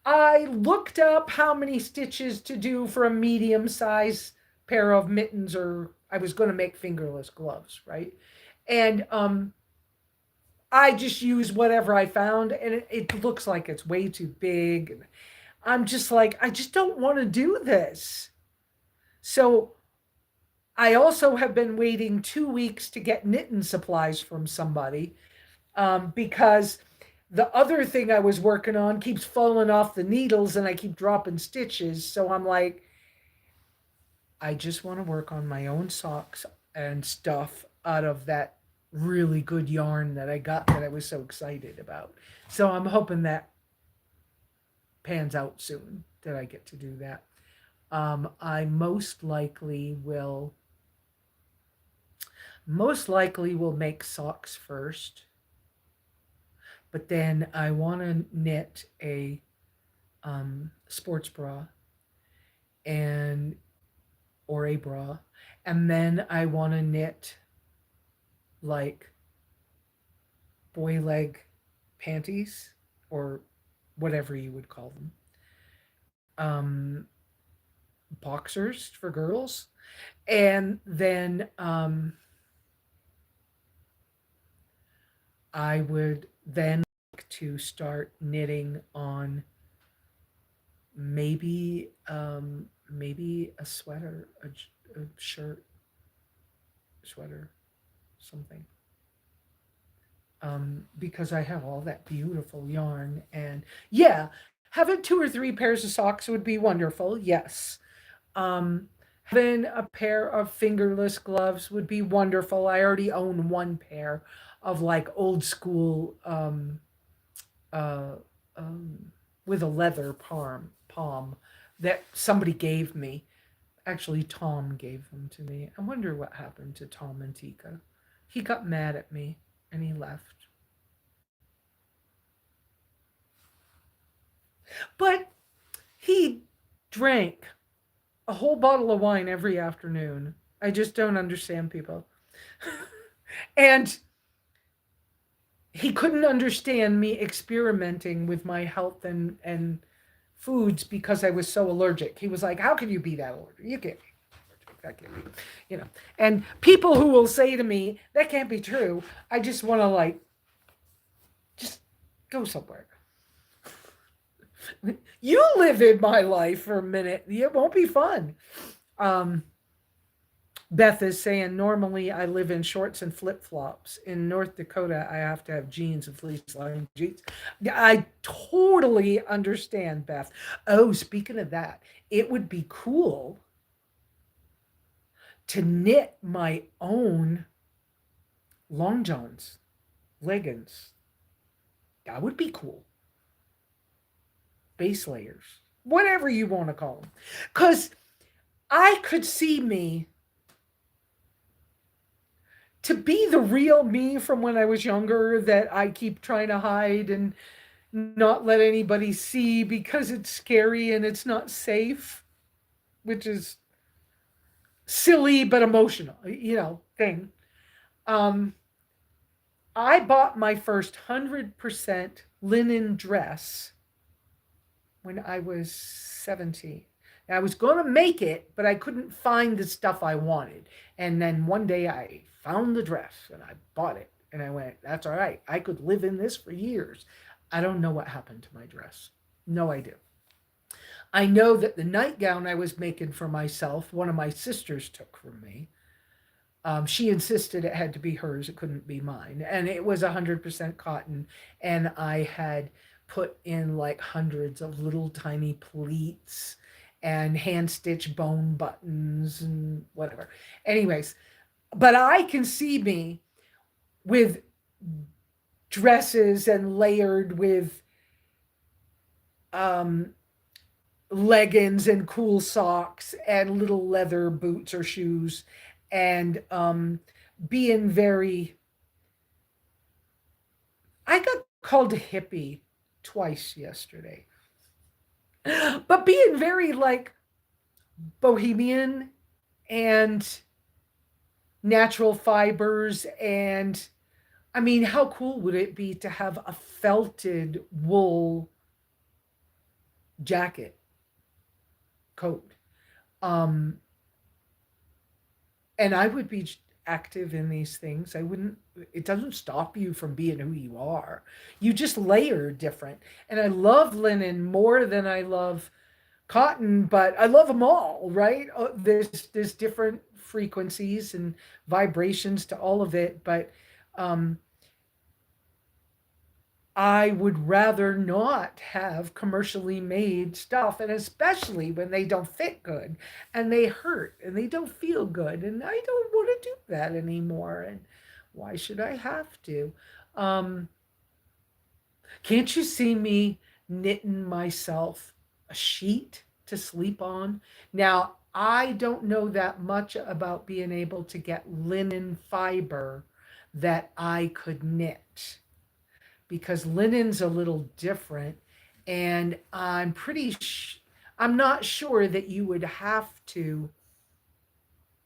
I looked up how many stitches to do for a medium size pair of mittens, or I was going to make fingerless gloves, right? And I just used whatever I found, and it looks like it's way too big. I'm just like, I just don't want to do this. So I also have been waiting 2 weeks to get knitting supplies from somebody, because the other thing I was working on keeps falling off the needles and I keep dropping stitches. So I'm like, I just want to work on my own socks and stuff out of that really good yarn that I got that I was so excited about. So I'm hoping that pans out soon that I get to do that. I most likely will make socks first, but then I want to knit a sports bra and or a bra, and then I want to knit like boy leg panties or whatever you would call them, um, boxers for girls, and then I would then like to start knitting on maybe a sweater, a shirt, sweater, something. Because I have all that beautiful yarn, and yeah, having 2 or 3 pairs of socks would be wonderful. Yes. Having a pair of fingerless gloves would be wonderful. I already own one pair of like old school, uh, um, with a leather palm that somebody gave me. Actually, Tom gave them to me. I wonder what happened to Tom and Tika. He got mad at me and he left. But he drank a whole bottle of wine every afternoon. I just don't understand people. And he couldn't understand me experimenting with my health and foods because I was so allergic. He was like, "How can you be that allergic? You can't be allergic. That can't be, you know." And people who will say to me, "That can't be true," I just want to like, just go somewhere. You live in my life for a minute. It won't be fun. Um, Beth is saying, normally I live in shorts and flip flops. In North Dakota, I have to have jeans and fleece lined jeans. Yeah, I totally understand, Beth. Oh, speaking of that, it would be cool to knit my own long johns, leggings. That would be cool. Base layers, whatever you want to call them. Because I could see me to be the real me from when I was younger that I keep trying to hide and not let anybody see because it's scary and it's not safe, which is silly but emotional, thing. Um, I bought my first 100% linen dress when I was 17. I was going to make it, but I couldn't find the stuff I wanted. And then one day I found the dress and I bought it. And I went, that's all right. I could live in this for years. I don't know what happened to my dress. No idea. I know that the nightgown I was making for myself, one of my sisters took from me. She insisted it had to be hers. It couldn't be mine. And it was 100% cotton. And I had put in like hundreds of little tiny pleats and hand stitch bone buttons and whatever. Anyways, but I can see me with dresses and layered with um, leggings and cool socks and little leather boots or shoes and being very. I got called a hippie twice yesterday, but being very like bohemian and natural fibers. And I mean, how cool would it be to have a felted wool jacket, coat? Um, and I would be active in these things. I wouldn't, it doesn't stop you from being who you are. You just layer different. And I love linen more than I love cotton, but I love them all, right? There's different frequencies and vibrations to all of it, but um, I would rather not have commercially made stuff, and especially when they don't fit good and they hurt and they don't feel good, and I don't want to do that anymore. And why should I have to? Um, can't you see me knitting myself a sheet to sleep on? Now, I don't know that much about being able to get linen fiber that I could knit because linen's a little different, and I'm not sure that you would have to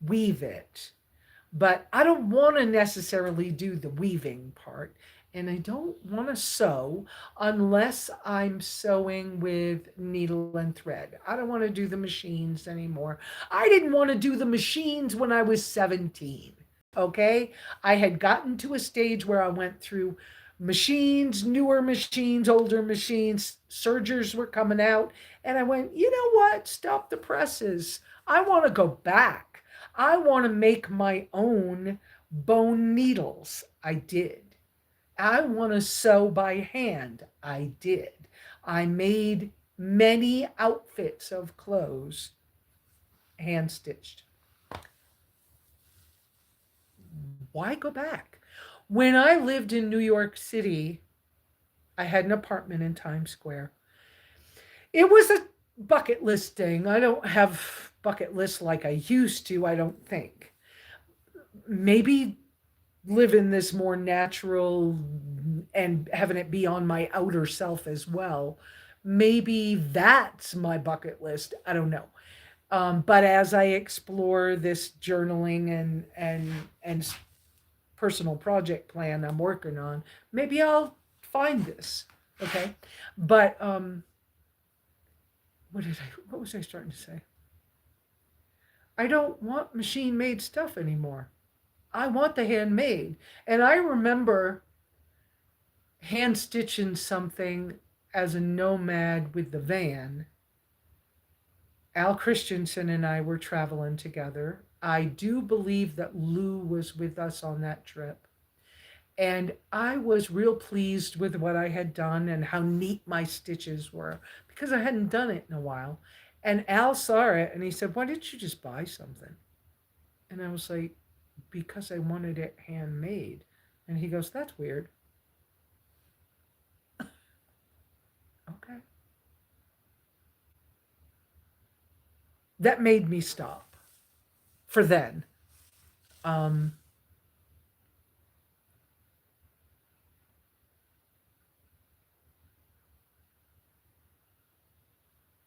weave it, but I don't want to necessarily do the weaving part. And I don't want to sew unless I'm sewing with needle and thread. I don't want to do the machines anymore. I didn't want to do the machines when I was 17. Okay. I had gotten to a stage where I went through machines, newer machines, older machines, sergers were coming out. And I went, you know what? Stop the presses. I want to go back. I want to make my own bone needles. I did. I want to sew by hand. I did. I made many outfits of clothes hand stitched. Why go back? When I lived in New York City, I had an apartment in Times Square. It was a bucket list thing. I don't have bucket lists like I used to, I don't think. Maybe living this more natural and having it be on my outer self as well. Maybe that's my bucket list. I don't know. But as I explore this journaling and personal project plan I'm working on, maybe I'll find this. Okay, but what was I starting to say? I don't want machine made stuff anymore. I want the handmade. And I remember hand stitching something as a nomad with the van. Al Christensen and I were traveling together. I do believe that Lou was with us on that trip. And I was real pleased with what I had done and how neat my stitches were because I hadn't done it in a while. And Al saw it and he said, "Why didn't you just buy something?" And I was like, "Because I wanted it handmade." And he goes, "That's weird." Okay. That made me stop for then. Um,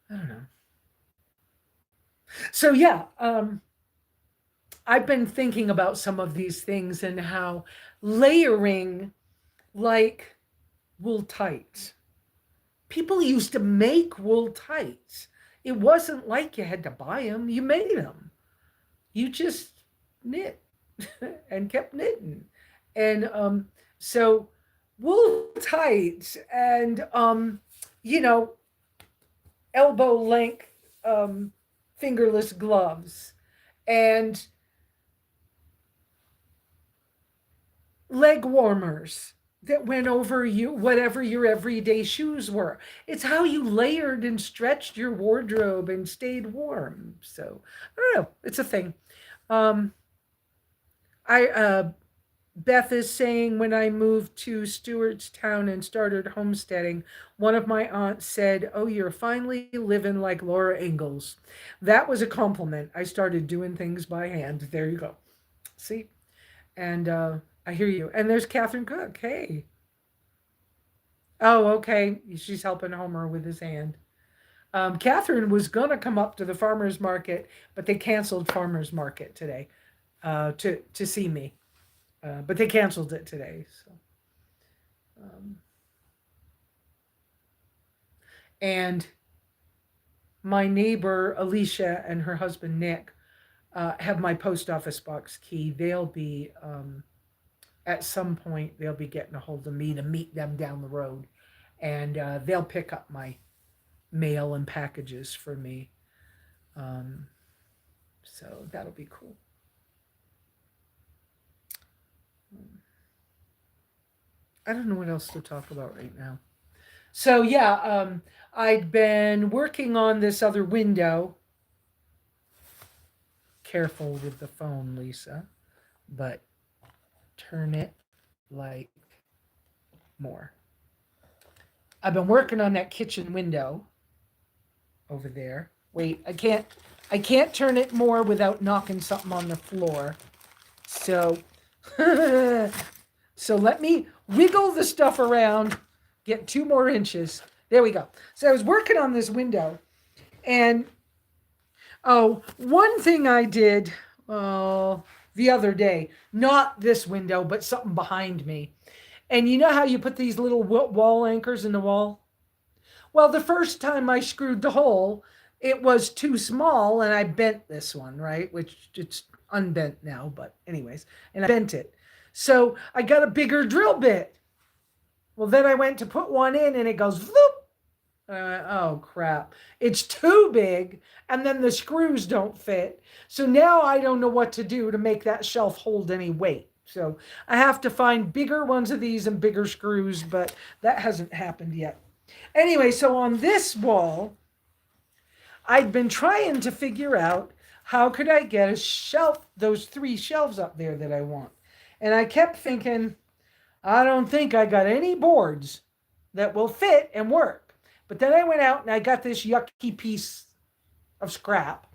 I don't know. So yeah, I've been thinking about some of these things and how layering, like wool tights. People used to make wool tights. It wasn't like you had to buy them, you made them. You just knit and kept knitting. And so wool tights and, you know, elbow length um, fingerless gloves and leg warmers that went over you whatever your everyday shoes were. It's how you layered and stretched your wardrobe and stayed warm. So I don't know. It's a thing. Um, I Beth is saying when I moved to Stewartstown and started homesteading, one of my aunts said, "Oh, you're finally living like Laura Ingalls." That was a compliment. I started doing things by hand. There you go. See? And I hear you. And there's Catherine Cook. Hey. Oh, okay. She's helping Homer with his hand. Catherine was going to come up to the farmer's market, but they canceled farmer's market today to see me. But they canceled it today. So, um, and my neighbor Alicia and her husband Nick have my post office box key. They'll be at some point they'll be getting a hold of me to meet them down the road, and they'll pick up my mail and packages for me. Um, so that'll be cool. I don't know what else to talk about right now. So yeah, I'd been working on this other window. Careful with the phone, Lesa, but turn it like more. I've been working on that kitchen window over there. Wait, I can't turn it more without knocking something on the floor. So so let me wiggle the stuff around, get 2 more inches. There we go. So I was working on this window, and oh, one thing I did the other day, not this window, but something behind me. And you know how you put these little wall anchors in the wall? Well, the first time I screwed the hole, it was too small and I bent this one, right? Which it's unbent now, but anyways, and I bent it. So I got a bigger drill bit. Well, then I went to put one in and it goes whoop. Oh crap. It's too big and then the screws don't fit. So now I don't know what to do to make that shelf hold any weight. So I have to find bigger ones of these and bigger screws, but that hasn't happened yet. Anyway, so on this wall, I'd been trying to figure out how could I get a shelf, those 3 shelves up there that I want. And I kept thinking, I don't think I got any boards that will fit and work. But then I went out and I got this yucky piece of scrap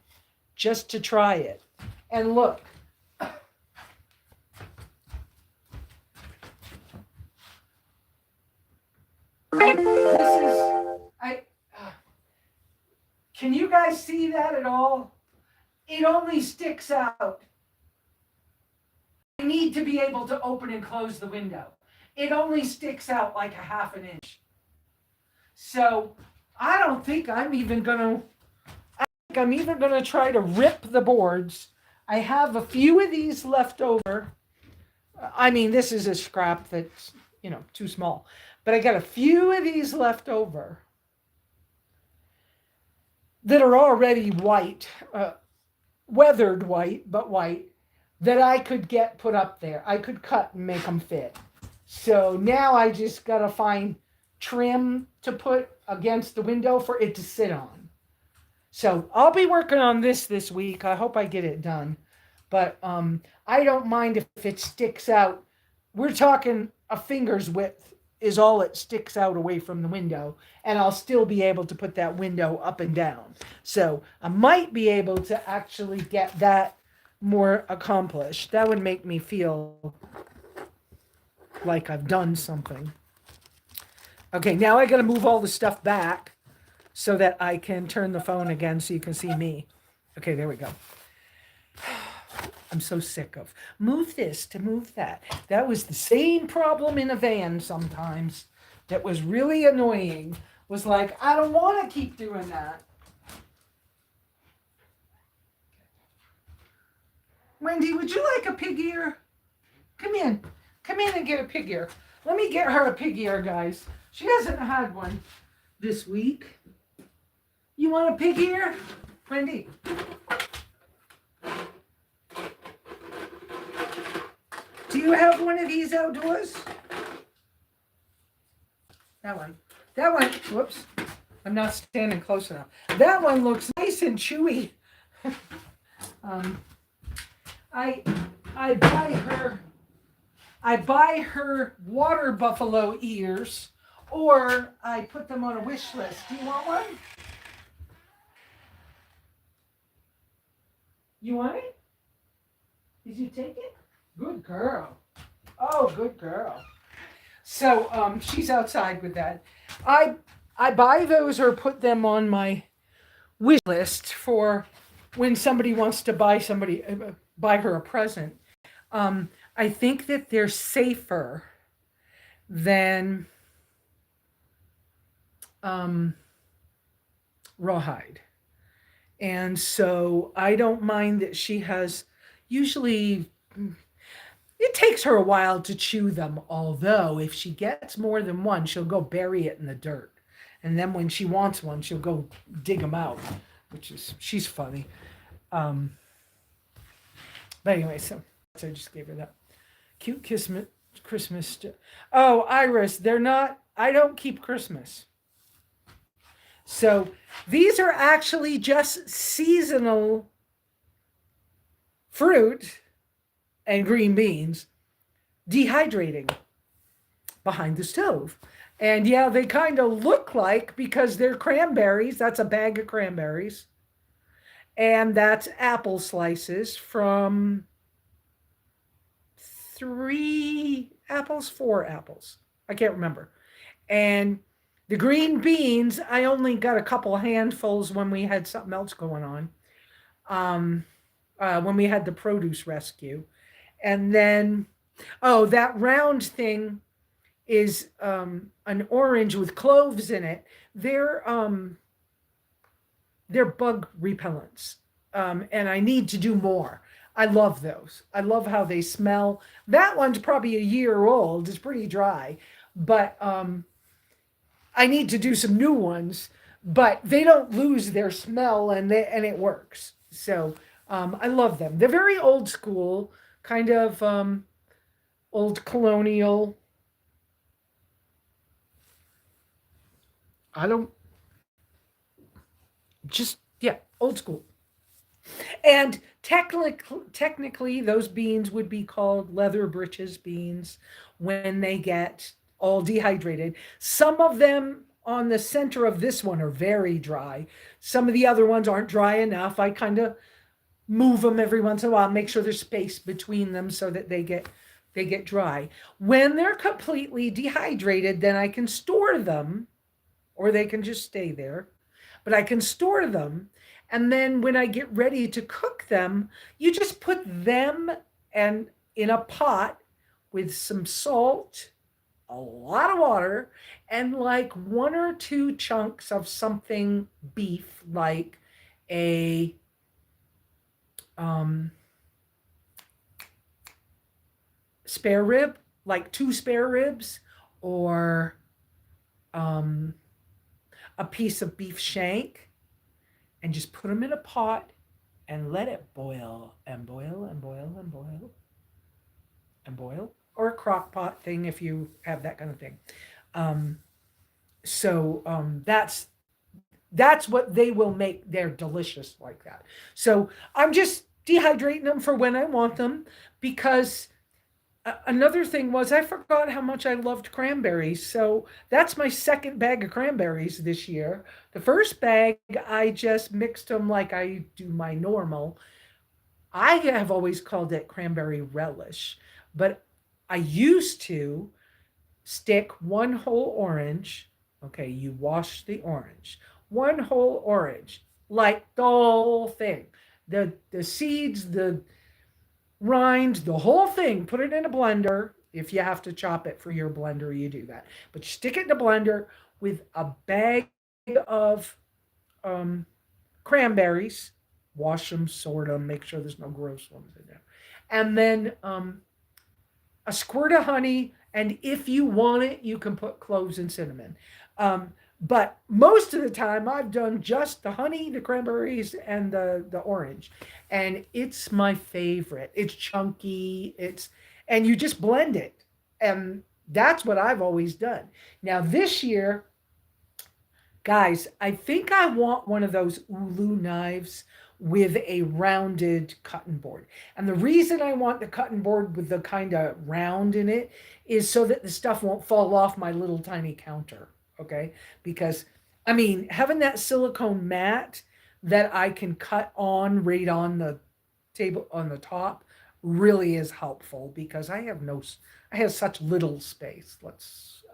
just to try it. And look, this is, can you guys see that at all? It only sticks out. I need to be able to open and close the window. It only sticks out like a half an inch. So I don't think I'm even gonna, try to rip the boards. I have a few of these left over. I mean, this is a scrap that's, too small. But I got a few of these left over that are already white. weathered white, but white, that I could get put up there. I could cut and make them fit. So now I just got to find trim to put against the window for it to sit on. So I'll be working on this week. I hope I get it done. But I don't mind if it sticks out. We're talking a finger's width is all it sticks out away from the window, and I'll still be able to put that window up and down. So I might be able to actually get that more accomplished. That would make me feel like I've done something. Okay, now I got to move all the stuff back so that I can turn the phone again so you can see me. Okay, there we go. I'm so sick of move this to move that. That was the same problem in a van sometimes that was really annoying. Was like, I don't want to keep doing that. Wendy, would you like a pig ear? Come in. Come in and get a pig ear. Let me get her a pig ear, guys. She hasn't had one this week. You want a pig ear? Wendy. Do you have one of these outdoors? That one. That one. Whoops. I'm not standing close enough. That one looks nice and chewy. I buy her water buffalo ears, or I put them on a wish list. Do you want one? You want it? Did you take it? Good girl. Oh, good girl. So she's outside with that. I buy those or put them on my wish list for when somebody wants to buy her a present. I think that they're safer than rawhide. And so I don't mind that she has usually, it takes her a while to chew them, although if she gets more than one, she'll go bury it in the dirt. And then when she wants one, she'll go dig them out, she's funny. But anyway, so I just gave her that. Cute Christmas. Oh, Iris, they're not, I don't keep Christmas. So these are actually just seasonal fruit and green beans dehydrating behind the stove. And yeah, they kind of look like, because they're cranberries, that's a bag of cranberries. And that's apple slices from 4 apples. I can't remember. And the green beans, I only got a couple handfuls when we had something else going on. When we had the produce rescue. And then, that round thing is an orange with cloves in it. They're bug repellents. And I need to do more. I love those. I love how they smell. That one's probably a year old. It's pretty dry. But I need to do some new ones. But they don't lose their smell, and it works. So I love them. They're very old school, kind of old colonial. Old school. And technically, those beans would be called leather britches beans when they get all dehydrated. Some of them on the center of this one are very dry. Some of the other ones aren't dry enough. I kind of move them every once in a while, make sure there's space between them so that they get dry. When they're completely dehydrated, then I can store them, or they can just stay there. But I can store them. And then when I get ready to cook them, you just put them in a pot with some salt, a lot of water, and like 1 or 2 chunks of something beef, like a spare rib, like 2 spare ribs, or a piece of beef shank, and just put them in a pot and let it boil and boil and boil and boil and boil, or a crock pot thing if you have that kind of thing. Um, that's what they will make. They're delicious like that. So I'm just dehydrating them for when I want them because another thing was I forgot how much I loved cranberries. So that's my second bag of cranberries this year. The first bag, I just mixed them like I do my normal. I have always called it cranberry relish, but I used to stick one whole orange. Okay, you wash the orange. One whole orange, like the whole thing. The seeds, the rind, the whole thing, put it in a blender. If you have to chop it for your blender, you do that. But you stick it in a blender with a bag of um, cranberries. Wash them, sort them, make sure there's no gross ones in there. And then a squirt of honey. And if you want it, you can put cloves and cinnamon. But most of the time, I've done just the honey, the cranberries, and the orange, and it's my favorite. It's chunky. And you just blend it, and that's what I've always done. Now this year, guys, I think I want one of those ulu knives with a rounded cutting board. And the reason I want the cutting board with the kind of round in it is so that the stuff won't fall off my little tiny counter. Okay? Because, I mean, having that silicone mat that I can cut on right on the table on the top really is helpful because I have such little space.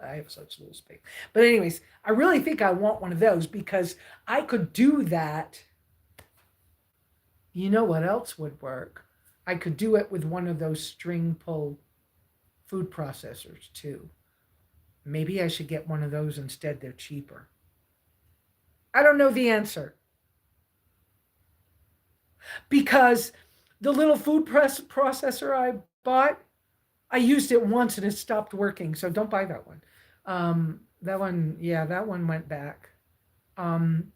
I have such little space. But anyways, I really think I want one of those because I could do that. You know what else would work? I could do it with one of those string pull food processors too. Maybe I should get one of those instead. They're cheaper. I don't know the answer because the little food press processor I bought, I used it once and it stopped working. So don't buy that one. That one, yeah, that one went back. Um,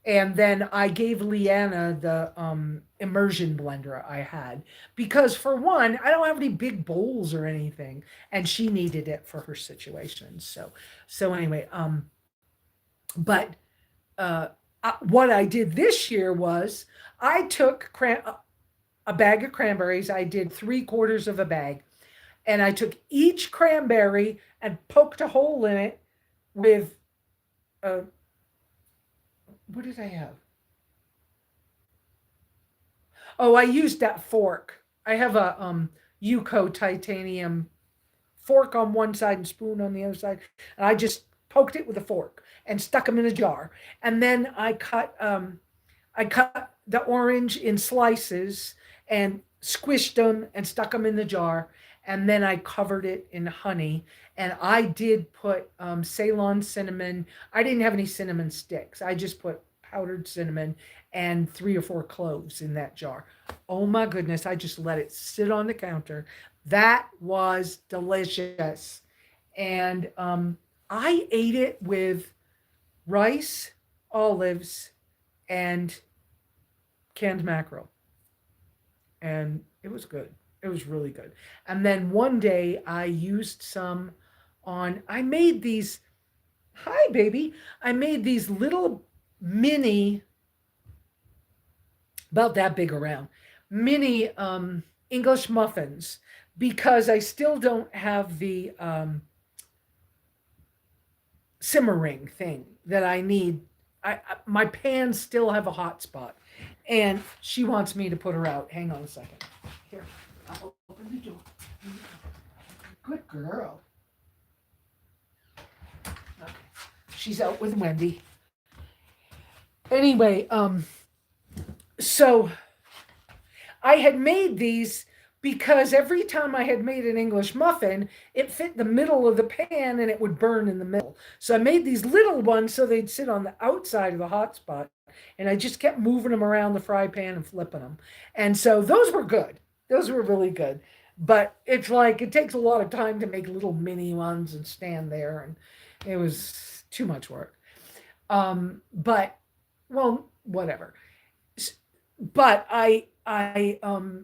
and then I gave Leanna the immersion blender I had because, for one, I don't have any big bowls or anything, and she needed it for her situation. So anyway, but what I did this year was I took a bag of cranberries. I did 3/4 of a bag, and I took each cranberry and poked a hole in it with a, what did I have? Oh, I used that fork. I have a Yuko titanium fork on one side and spoon on the other side, and I just poked it with a fork and stuck them in a jar. And then I cut the orange in slices and squished them and stuck them in the jar. And then I covered it in honey. And I did put Ceylon cinnamon. I didn't have any cinnamon sticks. I just put powdered cinnamon and 3 or 4 cloves in that jar. Oh my goodness. I just let it sit on the counter. That was delicious. And I ate it with rice, olives, and canned mackerel. And it was good. It was really good. And then one day I used some I made these, hi baby, I made these little mini, about that big around, mini English muffins because I still don't have the simmering thing that I need. My pans still have a hot spot, and she wants me to put her out. Hang on a second. Here, I'll open the door. Good girl. Okay. She's out with Wendy. Anyway, so I had made these because every time I had made an English muffin, it fit the middle of the pan and it would burn in the middle. So I made these little ones so they'd sit on the outside of the hot spot. And I just kept moving them around the fry pan and flipping them. And so those were good. Those were really good. But it's like it takes a lot of time to make little mini ones and stand there. And it was too much work. But, well, whatever. but I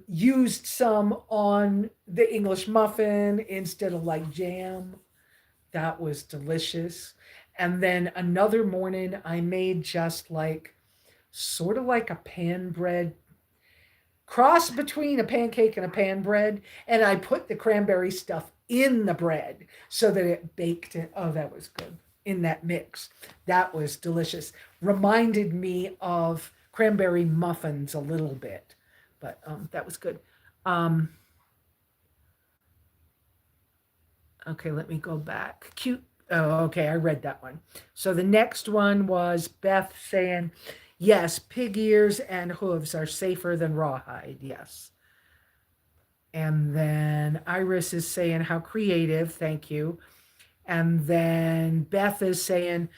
used some on the English muffin instead of like jam. That was delicious. And then another morning I made just like sort of like a pan bread, cross between a pancake and a pan bread, and I put the cranberry stuff in the bread so that it baked it. Oh, that was good in that mix. That was delicious. Reminded me of cranberry muffins a little bit, but that was good. Um, okay, let me go back. Cute. Oh, okay, I read that one. So the next one was Beth saying, yes, pig ears and hooves are safer than rawhide. Yes. And then Iris is saying, how creative, thank you. And then Beth is saying,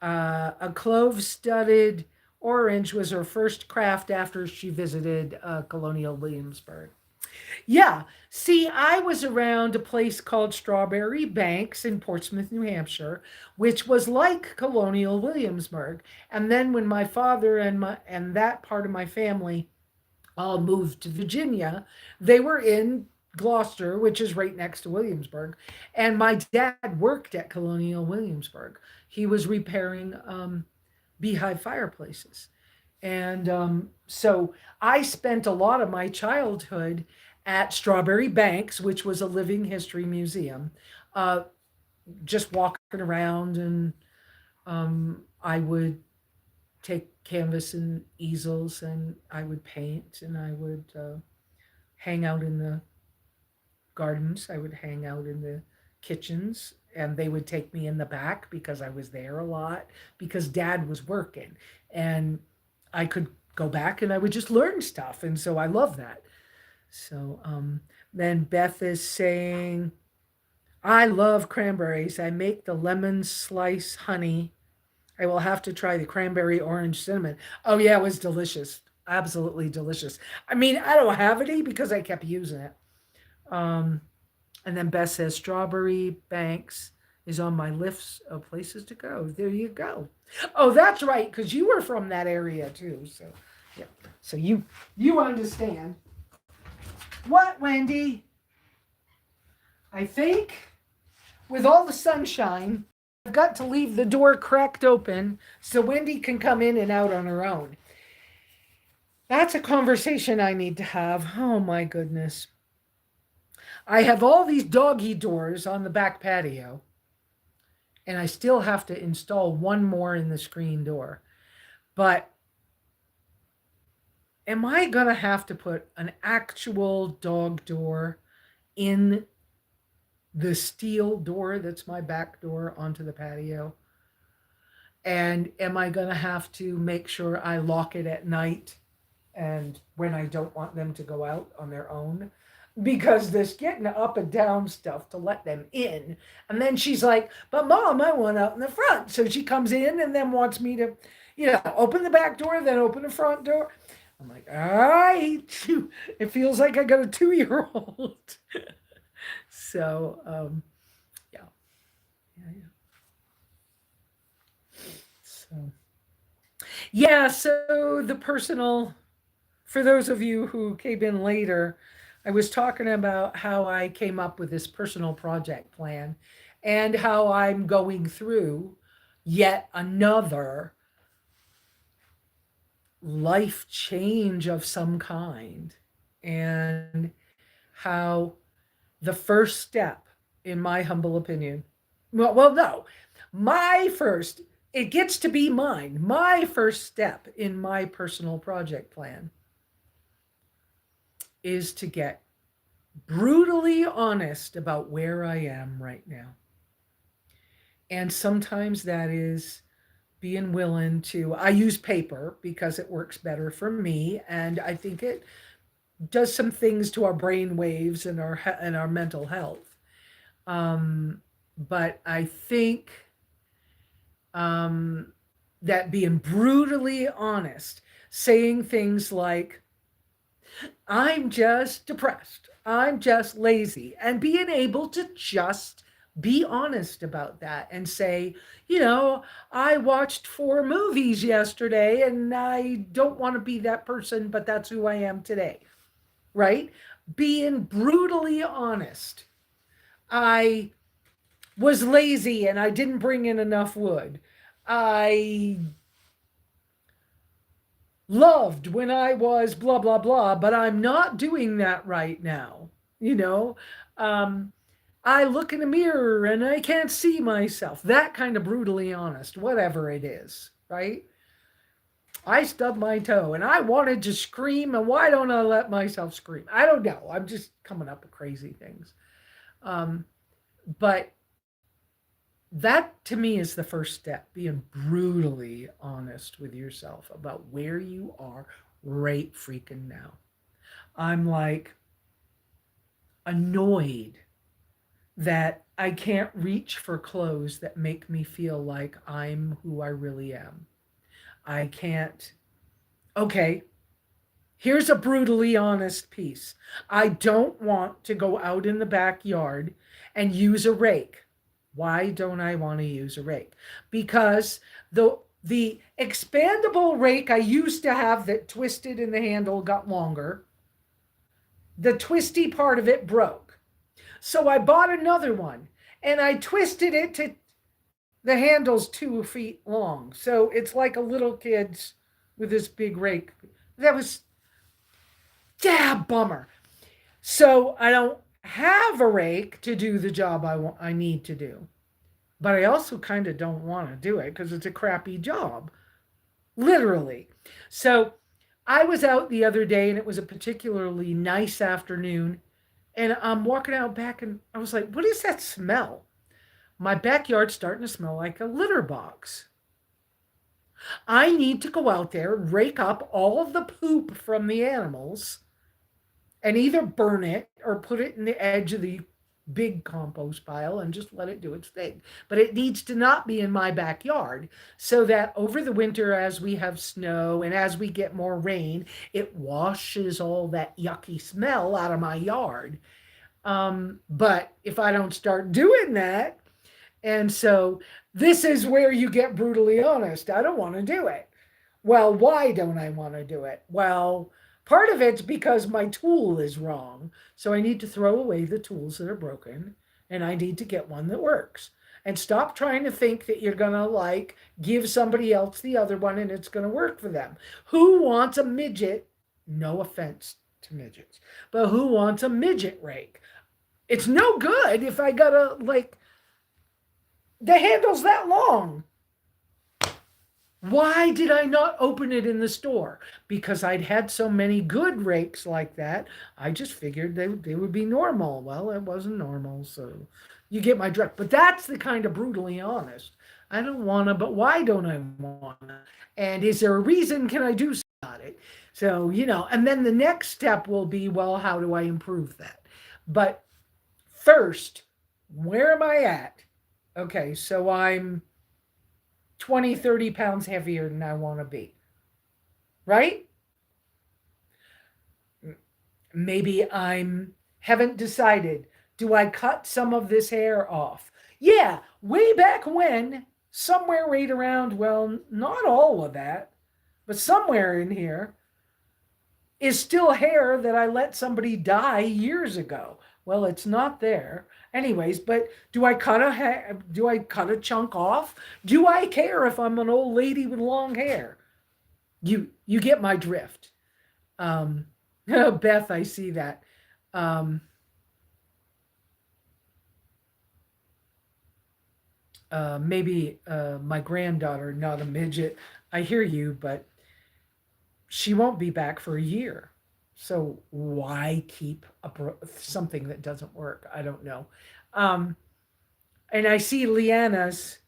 a clove studded orange was her first craft after she visited Colonial Williamsburg. Yeah, see, I was around a place called Strawberry Banks in Portsmouth, New Hampshire, which was like Colonial Williamsburg. And then when my father and that part of my family all moved to Virginia, they were in Gloucester, which is right next to Williamsburg. And my dad worked at Colonial Williamsburg. He was repairing beehive fireplaces. And so I spent a lot of my childhood at Strawberry Banks, which was a living history museum, uh, just walking around. And I would take canvas and easels and I would paint and I would hang out in the gardens. I would hang out in the kitchens and they would take me in the back because I was there a lot because dad was working and I could go back and I would just learn stuff. And so I love that. So then Beth is saying, I love cranberries. I make the lemon slice honey. I will have to try the cranberry orange cinnamon. Oh yeah, it was delicious. Absolutely delicious. I mean, I don't have any because I kept using it. Um, and then Beth says strawberry banks is on my list of places to go. There you go. Oh, that's right, because you were from that area too. So yeah. So you understand. What, Wendy? I think with all the sunshine, I've got to leave the door cracked open so Wendy can come in and out on her own. That's a conversation I need to have. Oh my goodness. I have all these doggy doors on the back patio, and I still have to install one more in the screen door. But am I going to have to put an actual dog door in the steel door that's my back door onto the patio? And am I going to have to make sure I lock it at night and when I don't want them to go out on their own? Because this getting up and down stuff to let them in. And then she's like, but mom, I want out in the front. So she comes in and then wants me to, open the back door, then open the front door. I'm like, all right. It feels like I got a 2-year-old. So, yeah. Yeah. So, yeah. So the personal, for those of you who came in later, I was talking about how I came up with this personal project plan and how I'm going through yet another life change of some kind, and how the first step, in my humble opinion, no, my first, it gets to be mine. My first step in my personal project plan is to get brutally honest about where I am right now. And sometimes that is being willing to, I use paper because it works better for me. And I think it does some things to our brain waves and our mental health. But I think that being brutally honest, saying things like, I'm just depressed, I'm just lazy, and being able to just Be honest about that and say, you know, I watched 4 movies yesterday and I don't want to be that person, but that's who I am today, right? Being brutally honest. I was lazy and I didn't bring in enough wood. I loved when I was blah, blah, blah, but I'm not doing that right now. You know, um, I look in a mirror and I can't see myself. That kind of brutally honest, whatever it is, right? I stubbed my toe and I wanted to scream, and why don't I let myself scream? I don't know. I'm just coming up with crazy things. Um, but that to me is the first step, being brutally honest with yourself about where you are right freaking now. I'm like annoyed that I can't reach for clothes that make me feel like I'm who I really am. I can't. Okay, here's a brutally honest piece. I don't want to go out in the backyard and use a rake. Why don't I want to use a rake? Because the expandable rake I used to have that twisted and the handle got longer, the twisty part of it broke. So I bought another one and I twisted it to the handle's 2 feet long. So it's like a little kid's with this big rake. That was, yeah, bummer. So I don't have a rake to do the job I need to do. But I also kind of don't want to do it because it's a crappy job, literally. So I was out the other day and it was a particularly nice afternoon. And I'm walking out back and I was like, what is that smell? My backyard's starting to smell like a litter box. I need to go out there, rake up all of the poop from the animals, and either burn it or put it in the edge of the big compost pile and just let it do its thing. But it needs to not be in my backyard so that over the winter, as we have snow and as we get more rain, it washes all that yucky smell out of my yard. But if I don't start doing that, and so this is where you get brutally honest. I don't want to do it. Well, why don't I want to do it? Well, part of it's because my tool is wrong. So I need to throw away the tools that are broken and I need to get one that works. And stop trying to think that you're going to like give somebody else the other one and it's going to work for them. Who wants a midget? No offense to midgets, but who wants a midget rake? It's no good if I got to like the handle's that long. Why did I not open it in the store? Because I'd had so many good rakes like that. I just figured they would be normal. Well, it wasn't normal. So you get my drift. But that's the kind of brutally honest. I don't want to, but why don't I want to? And is there a reason? Can I do something about it? So, and then the next step will be, well, how do I improve that? But first, where am I at? Okay, so I'm 20, 30 pounds heavier than I want to be, right? Maybe I'm haven't decided. Do I cut some of this hair off? Yeah, way back when, somewhere right around, well, not all of that, but somewhere in here is still hair that I let somebody dye years ago. Well, it's not there. Anyways, but do I cut a chunk off? Do I care if I'm an old lady with long hair? You get my drift. Beth, I see that. Um, maybe my granddaughter, not a midget. I hear you, but she won't be back for a year. So why keep something that doesn't work? I don't know. Um, and I see Leanna's.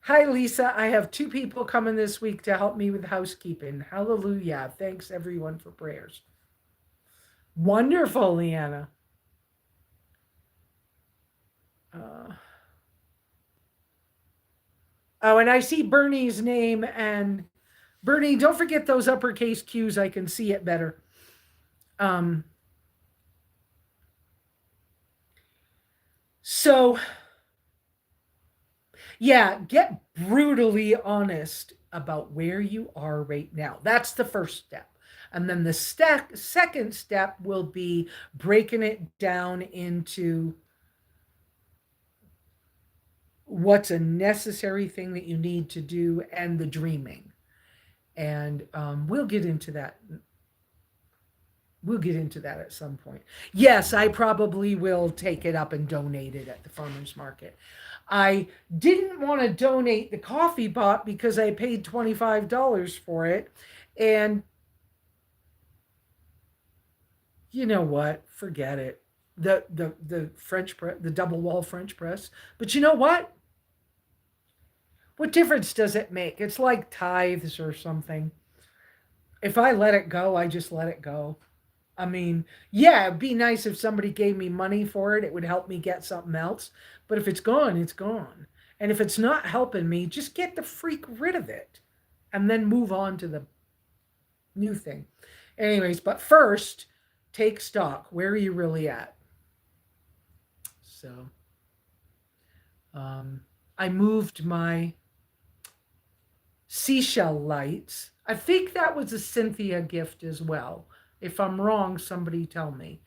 Hi, Lesa. I have 2 people coming this week to help me with housekeeping. Hallelujah. Thanks, everyone, for prayers. Wonderful, Leanna. Uh, oh, and I see Bernie's name. And Bernie, don't forget those uppercase Q's. I can see it better. Um, So, yeah, get brutally honest about where you are right now. That's the first step. And then the second step will be breaking it down into what's a necessary thing that you need to do and the dreaming. And we'll get into that at some point. Yes, I probably will take it up and donate it at the farmers market. I didn't want to donate the coffee pot because I paid $25 for it. And you know what? Forget it. The French press, the double wall French press. But you know what? What difference does it make? It's like tithes or something. If I let it go, I just let it go. I mean, yeah, it'd be nice if somebody gave me money for it. It would help me get something else. But if it's gone, it's gone. And if it's not helping me, just get the freak rid of it and then move on to the new thing. Anyways, but first, take stock. Where are you really at? So, um, I moved my seashell lights. I think that was a Cynthia gift as well. If I'm wrong, somebody tell me.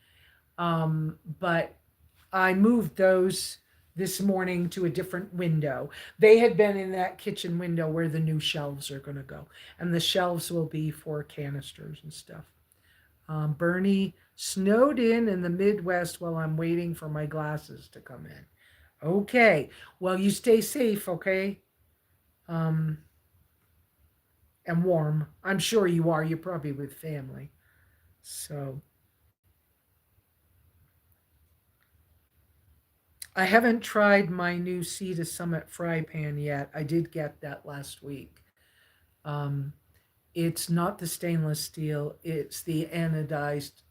But I moved those this morning to a different window. They had been in that kitchen window where the new shelves are going to go. And the shelves will be for canisters and stuff. Bernie snowed in the Midwest while I'm waiting for my glasses to come in. Okay. Well, you stay safe, okay? Um, and warm. I'm sure you are. You're probably with family. So I haven't tried my new Sea to Summit fry pan yet. I did get that last week. Um, it's not the stainless steel, it's the anodized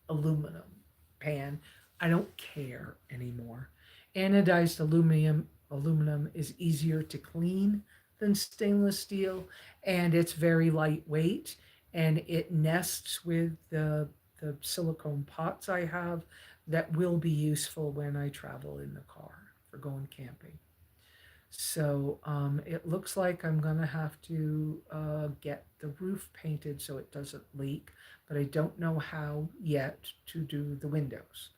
aluminum pan. I don't care anymore. Anodized aluminum is easier to clean than stainless steel, and it's very lightweight, and it nests with the silicone pots I have that will be useful when I travel in the car for going camping. So it looks like I'm gonna have to get the roof painted so it doesn't leak, but I don't know how yet to do the windows.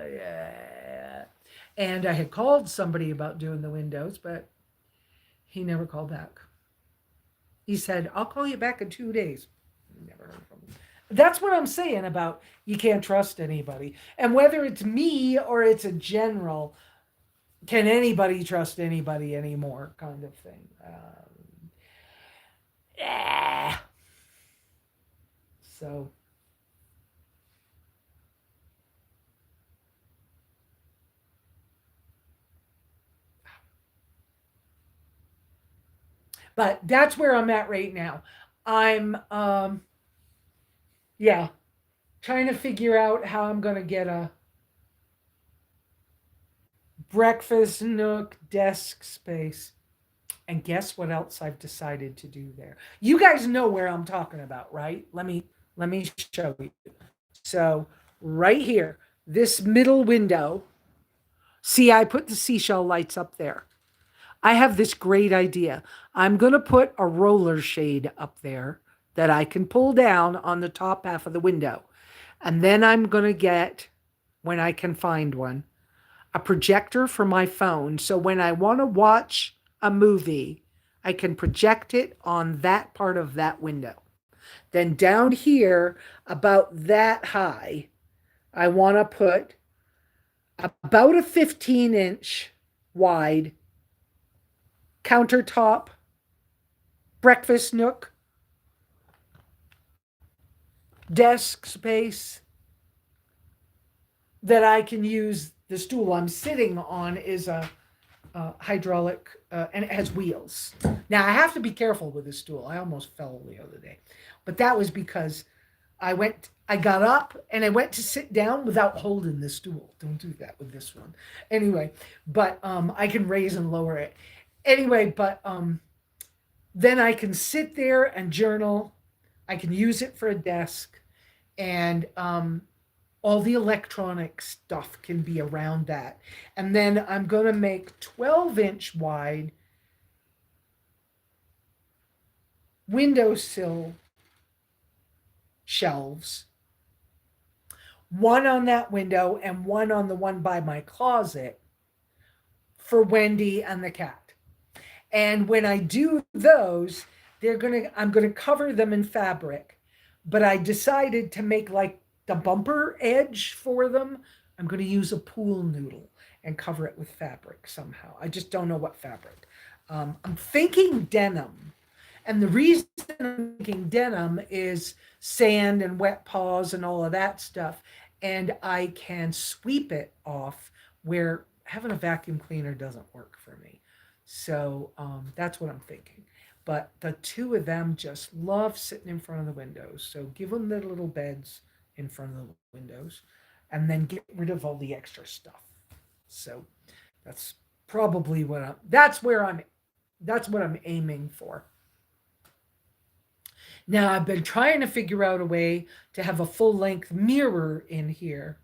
Yeah. And I had called somebody about doing the windows, but he never called back. He said, I'll call you back in 2 days. Never heard from him. That's what I'm saying about you can't trust anybody. And whether it's me or it's a general, can anybody trust anybody anymore kind of thing. Yeah. So, but that's where I'm at right now. I'm, yeah, trying to figure out how I'm going to get a breakfast nook desk space. And guess what else I've decided to do there? You guys know where I'm talking about, right? Let me show you. So, right here, this middle window, see I put the seashell lights up there. I have this great idea. I'm going to put a roller shade up there that I can pull down on the top half of the window. And then I'm going to get, when I can find one, a projector for my phone. So when I want to watch a movie, I can project it on that part of that window. Then down here, about that high, I want to put about a 15-inch wide countertop breakfast nook desk space that I can use. The stool I'm sitting on is a hydraulic, and it has wheels. Now I have to be careful with this stool. I almost fell the other day, but that was because I got up and I went to sit down without holding the stool. Don't do that with this one. Anyway, but I can raise and lower it. Anyway, but then I can sit there and journal. I can use it for a desk, and all the electronic stuff can be around that. And then I'm going to make 12-inch wide windowsill shelves, one on that window and one on the one by my closet for Wendy and the cat. And when I do those, I'm gonna cover them in fabric. But I decided to make like the bumper edge for them. I'm gonna use a pool noodle and cover it with fabric somehow. I just don't know what fabric. I'm thinking denim. And the reason I'm thinking denim is sand and wet paws and all of that stuff. And I can sweep it off where having a vacuum cleaner doesn't work for me. So that's what I'm thinking. But the two of them just love sitting in front of the windows. So give them their little beds in front of the windows and then get rid of all the extra stuff. So that's probably that's what I'm aiming for. Now I've been trying to figure out a way to have a full length mirror in here.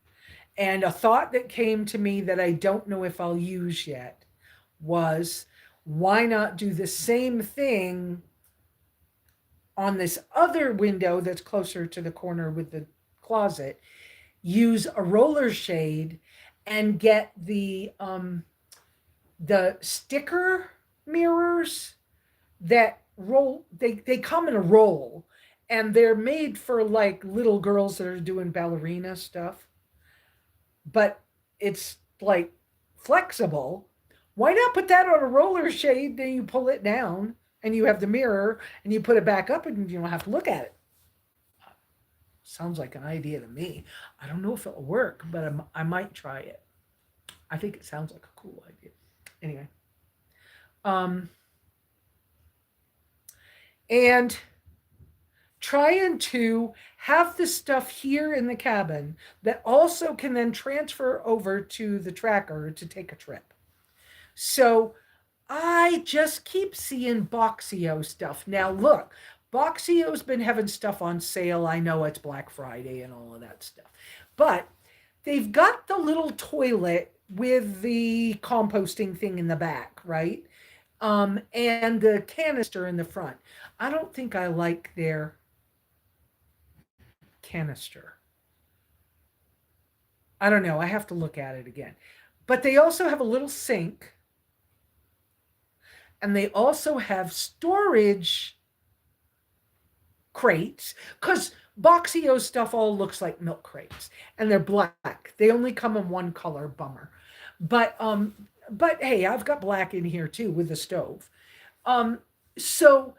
And a thought that came to me that I don't know if I'll use yet was, why not do the same thing on this other window that's closer to the corner with the closet, use a roller shade and get the sticker mirrors that roll. They come in a roll, and they're made for like little girls that are doing ballerina stuff, but it's like flexible. Why not put that on a roller shade? Then you pull it down and you have the mirror and you put it back up and you don't have to look at it. Sounds like an idea to me. I don't know if it'll work, but I might try it. I think it sounds like a cool idea. Anyway. And trying to have the stuff here in the cabin that also can then transfer over to the tracker to take a trip. So I just keep seeing Boxio stuff. Now look, Boxio's been having stuff on sale. I know it's Black Friday and all of that stuff. But they've got the little toilet with the composting thing in the back, right? And the canister in the front. I don't think I like their canister. I don't know. I have to look at it again. But they also have a little sink. And they also have storage crates, because Boxio stuff all looks like milk crates, and they're black. They only come in one color, bummer. But hey, I've got black in here too with the stove. So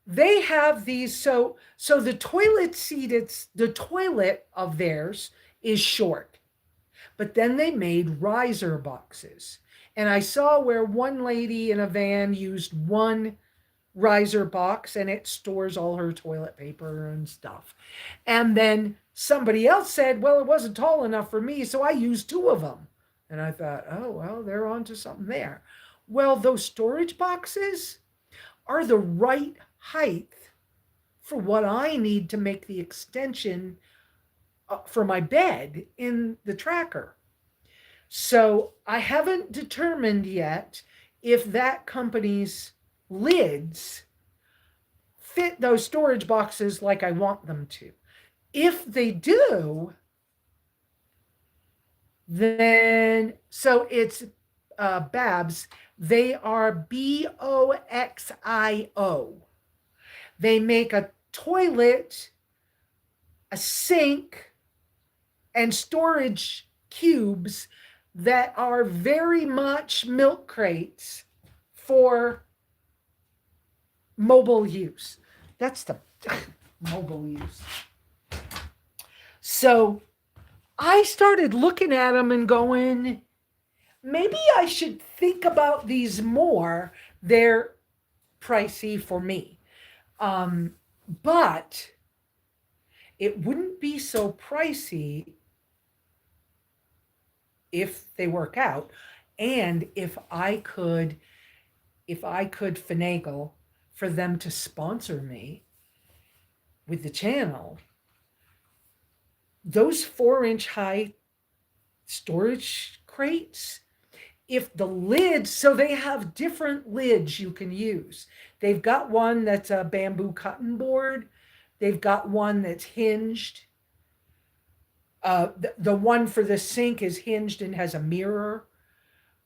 they have these. So the toilet seat, the toilet of theirs is short, but then they made riser boxes. And I saw where one lady in a van used one riser box and it stores all her toilet paper and stuff. And then somebody else said, well, it wasn't tall enough for me, so I used two of them. And I thought, oh, well, they're onto something there. Well, those storage boxes are the right height for what I need to make the extension for my bed in the tracker. So I haven't determined yet if that company's lids fit those storage boxes like I want them to. If they do, then, so it's Babs. They are Boxio. They make a toilet, a sink, and storage cubes that are very much milk crates for mobile use. That's the mobile use. So I started looking at them and going, maybe I should think about these more. They're pricey for me. But it wouldn't be so pricey if they work out, and if I could finagle for them to sponsor me with the channel, those 4-inch high storage crates, if the lids, so they have different lids you can use. They've got one that's a bamboo cutting board. They've got one that's hinged. The one for the sink is hinged and has a mirror.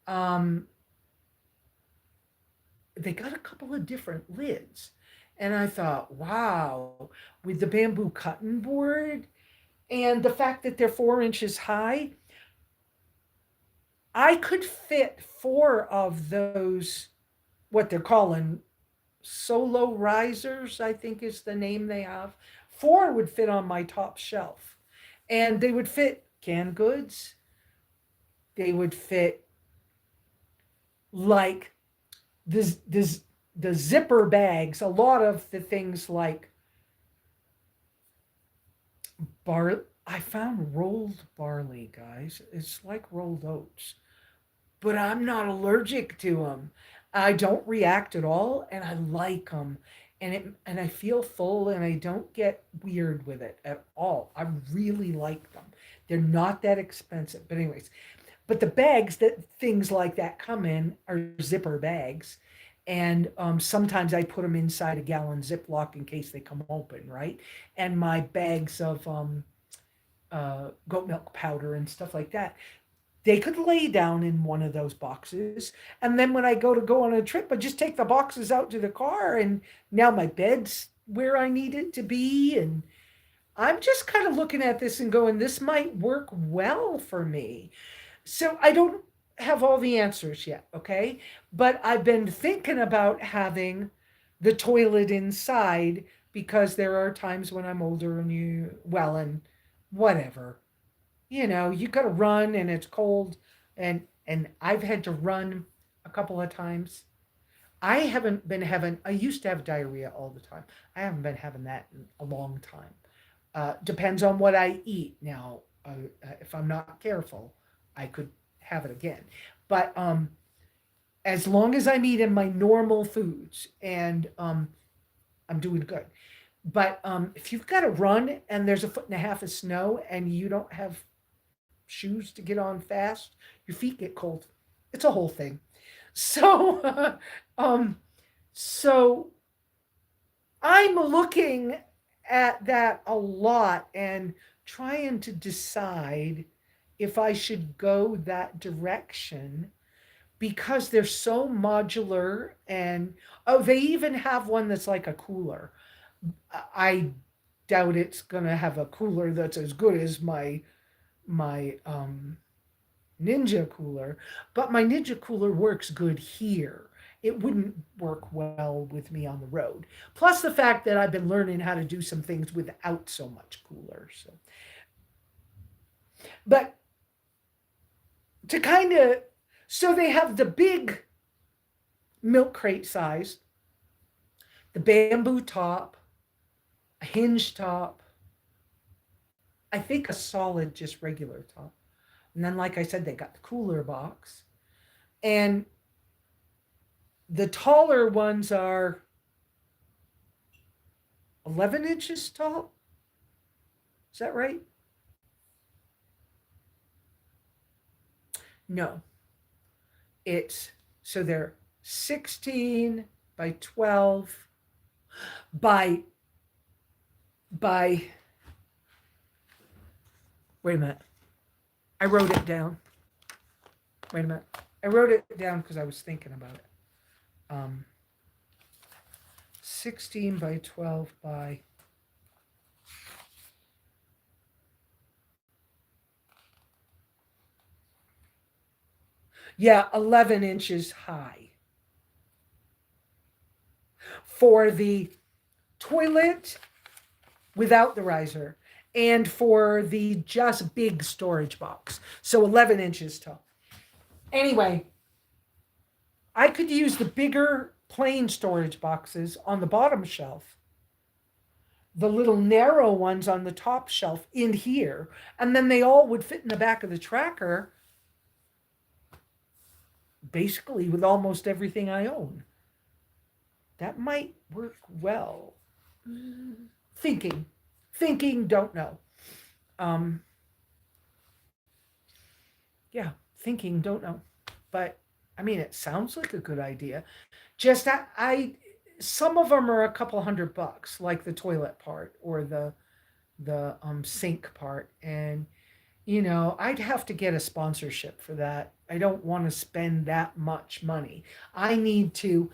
Um, they got a couple of different lids. And I thought, wow, with the bamboo cutting board and the fact that they're 4 inches high, I could fit 4 of those, what they're calling solo risers, I think is the name they have. 4 would fit on my top shelf. And they would fit canned goods. They would fit like the zipper bags, a lot of the things like I found rolled barley, guys. It's like rolled oats, but I'm not allergic to them. I don't react at all, and I like them, and I feel full, and I don't get weird with it at all. I really like them. They're not that expensive, but anyways, but the bags that things like that come in are zipper bags, and sometimes I put them inside a gallon Ziploc in case they come open, right? And my bags of goat milk powder and stuff like that, they could lay down in one of those boxes. And then when I go on a trip, I just take the boxes out to the car, and now my bed's where I need it to be. And I'm just kind of looking at this and going, this might work well for me. So I don't have all the answers yet, okay? But I've been thinking about having the toilet inside because there are times when I'm older and whatever. You got to run and it's cold, and I've had to run a couple of times. I haven't been having I used to have diarrhea all the time. I haven't been having that in a long time. Depends on what I eat now. If I'm not careful, I could have it again. But as long as I'm eating my normal foods, and I'm doing good. But if you've got to run and there's 1.5 feet of snow and you don't have shoes to get on fast, your feet get cold. It's a whole thing. So, so I'm looking at that a lot and trying to decide if I should go that direction because they're so modular. And oh, they even have one that's like a cooler. I doubt it's going to have a cooler that's as good as my Ninja cooler, but my Ninja cooler works good here. It wouldn't work well with me on the road. Plus the fact that I've been learning how to do some things without so much cooler. But to kind of, so they have the big milk crate size, the bamboo top, a hinge top, I think a solid, just regular top. And then, like I said, they got the cooler box. And the taller ones are 11 inches tall. Is that right? No. So they're 16 by 12 by wait a minute. I wrote it down. Wait a minute. I wrote it down because I was thinking about it. 16 by 12 by... Yeah, 11 inches high. For the toilet without the riser, and for the just big storage box. So 11 inches tall. Anyway, I could use the bigger plain storage boxes on the bottom shelf, the little narrow ones on the top shelf in here, and then they all would fit in the back of the tracker, basically with almost everything I own. That might work well. Thinking, don't know. Um, yeah, thinking, don't know. But I mean, it sounds like a good idea. Just some of them are a couple $100, like the toilet part or the sink part, and I'd have to get a sponsorship for that. I don't want to spend that much money. I need to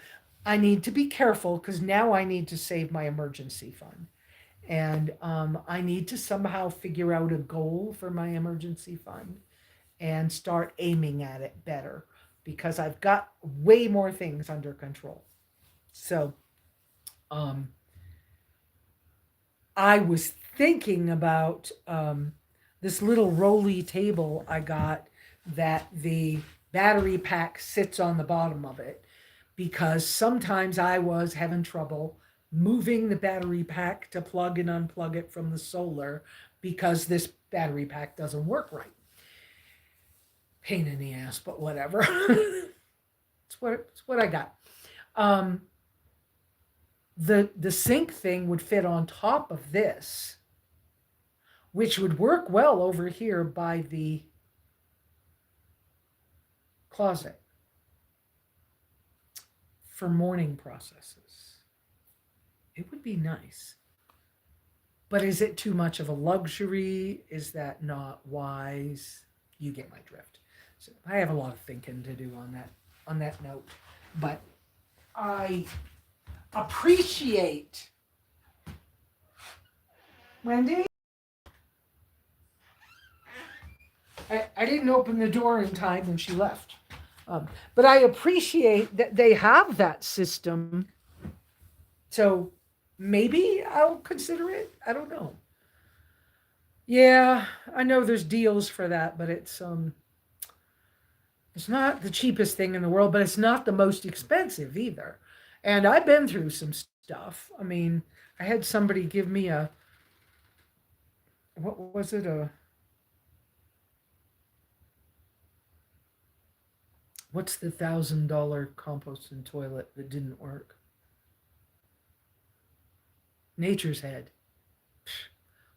I need to be careful because now I need to save my emergency fund. And I need to somehow figure out a goal for my emergency fund and start aiming at it better because I've got way more things under control. So um, I was thinking about this little rolly table I got that the battery pack sits on the bottom of it because sometimes I was having trouble moving the battery pack to plug and unplug it from the solar because this battery pack doesn't work right. Pain in the ass, but whatever. It's what I got. Um, the sink thing would fit on top of this, which would work well over here by the closet for morning processes. It would be nice. But is it too much of a luxury? Is that not wise? You get my drift. So I have a lot of thinking to do on that note. But I appreciate Wendy. I didn't open the door in time when she left. But I appreciate that they have that system. So maybe I'll consider it. I don't know. Yeah, I know there's deals for that, but it's not the cheapest thing in the world, but it's not the most expensive either. And I've been through some stuff. I mean, I had somebody give me what was it? What's the $1,000 composting toilet that didn't work? Nature's Head.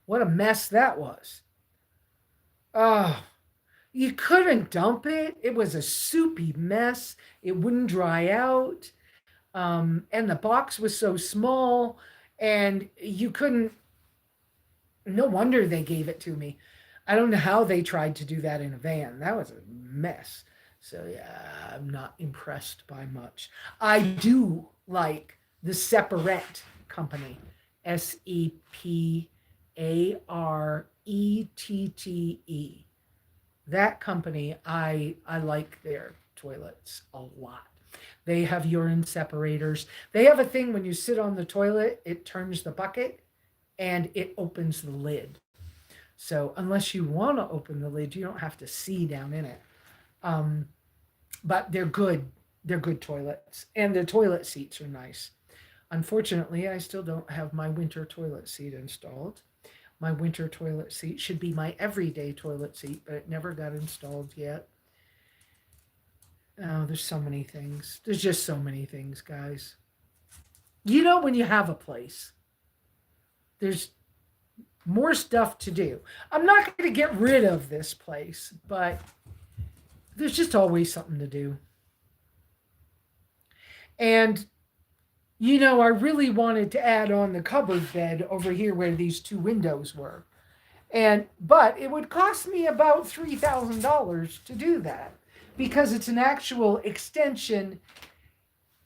What a mess that was. Oh, you couldn't dump it. It was a soupy mess. It wouldn't dry out. And the box was so small, and you couldn't. No wonder they gave it to me. I don't know how they tried to do that in a van. That was a mess. So yeah, I'm not impressed by much. I do like the Separate company, SeParette. That company, I like their toilets a lot. They have urine separators. They have a thing when you sit on the toilet, it turns the bucket and it opens the lid. So unless you want to open the lid, you don't have to see down in it. But they're good. They're good toilets, and their toilet seats are nice. Unfortunately, I still don't have my winter toilet seat installed. My winter toilet seat should be my everyday toilet seat, but it never got installed yet. Oh, there's so many things. There's just so many things, guys. When you have a place, there's more stuff to do. I'm not going to get rid of this place, but there's just always something to do. And, I really wanted to add on the cupboard bed over here where these two windows were. But it would cost me about $3,000 to do that because it's an actual extension,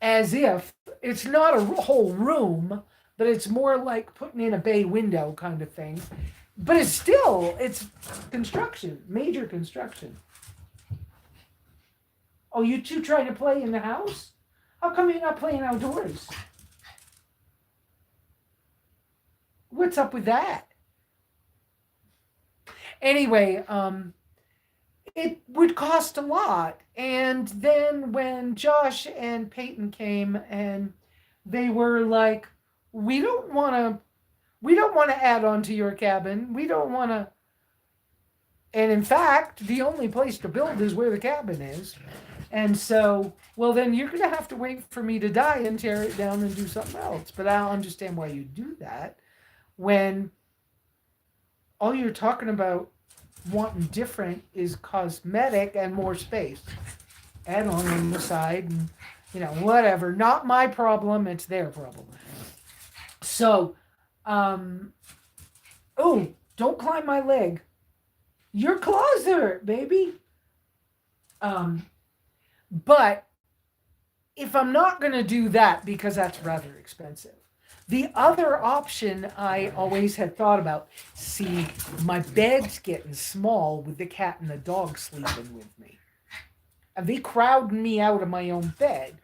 as if it's not a whole room, but it's more like putting in a bay window kind of thing. But it's construction, major construction. Oh, you two trying to play in the house? How come you're not playing outdoors? What's up with that? Anyway, it would cost a lot. And then when Josh and Peyton came and they were like, we don't want to add on to your cabin. We don't want to. And in fact, the only place to build is where the cabin is. And so, well, then you're going to have to wait for me to die and tear it down and do something else. But I don't understand why you do that when all you're talking about wanting different is cosmetic and more space. Add on the side and, whatever. Not my problem, it's their problem. So, um, oh, don't climb my leg. Your claws hurt, baby. Um, but if I'm not going to do that, because that's rather expensive, the other option I always had thought about, see, my bed's getting small with the cat and the dog sleeping with me. And they crowding me out of my own bed.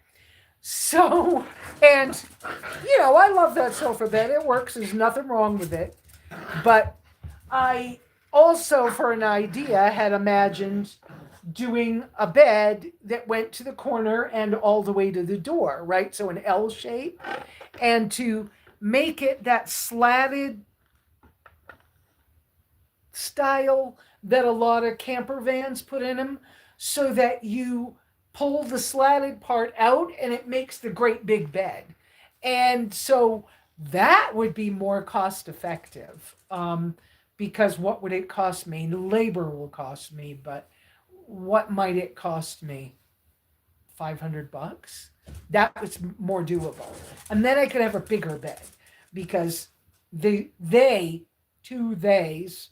So, and, I love that sofa bed. It works. There's nothing wrong with it. But I also, for an idea, had imagined doing a bed that went to the corner and all the way to the door, right? So an L shape. And to make it that slatted style that a lot of camper vans put in them, so that you pull the slatted part out and it makes the great big bed. And so that would be more cost effective, because what would it cost me? Labor will cost me, but what might it cost me? $500. That was more doable. And then I could have a bigger bed, because two theys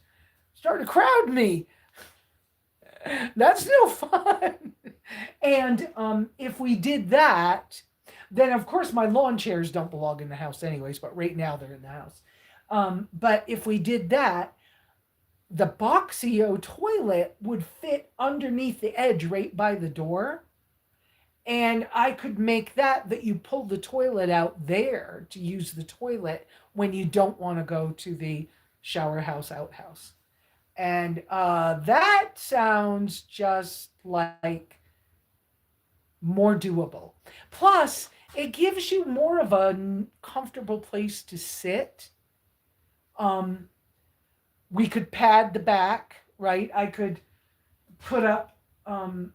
started to crowd me. That's no fun. And if we did that, then of course my lawn chairs don't belong in the house anyways, but right now they're in the house. But if we did that, the Boxio toilet would fit underneath the edge right by the door. And I could make that you pull the toilet out there to use the toilet when you don't want to go to the shower house outhouse. And that sounds just like more doable. Plus, it gives you more of a comfortable place to sit. We could pad the back, right? I could put up, I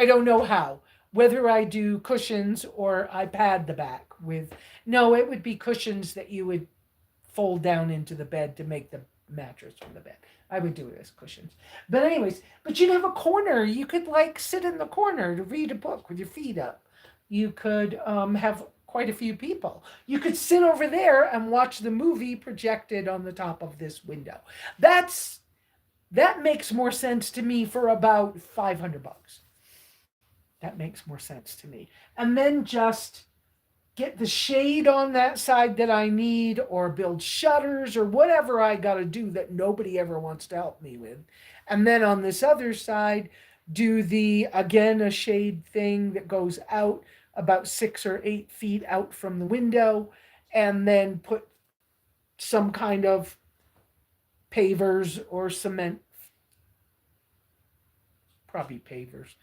don't know how, whether I do cushions or I pad the back with, no, it would be cushions that you would fold down into the bed to make the mattress from the bed. I would do it as cushions. But anyways, but you'd have a corner. You could like sit in the corner to read a book with your feet up. You could have quite a few people. You could sit over there and watch the movie projected on the top of this window. That makes more sense to me for about $500. That makes more sense to me. And then just get the shade on that side that I need, or build shutters or whatever I got to do that nobody ever wants to help me with. And then on this other side, do a shade thing that goes out about 6 or 8 feet out from the window, and then put some kind of pavers or cement, probably pavers,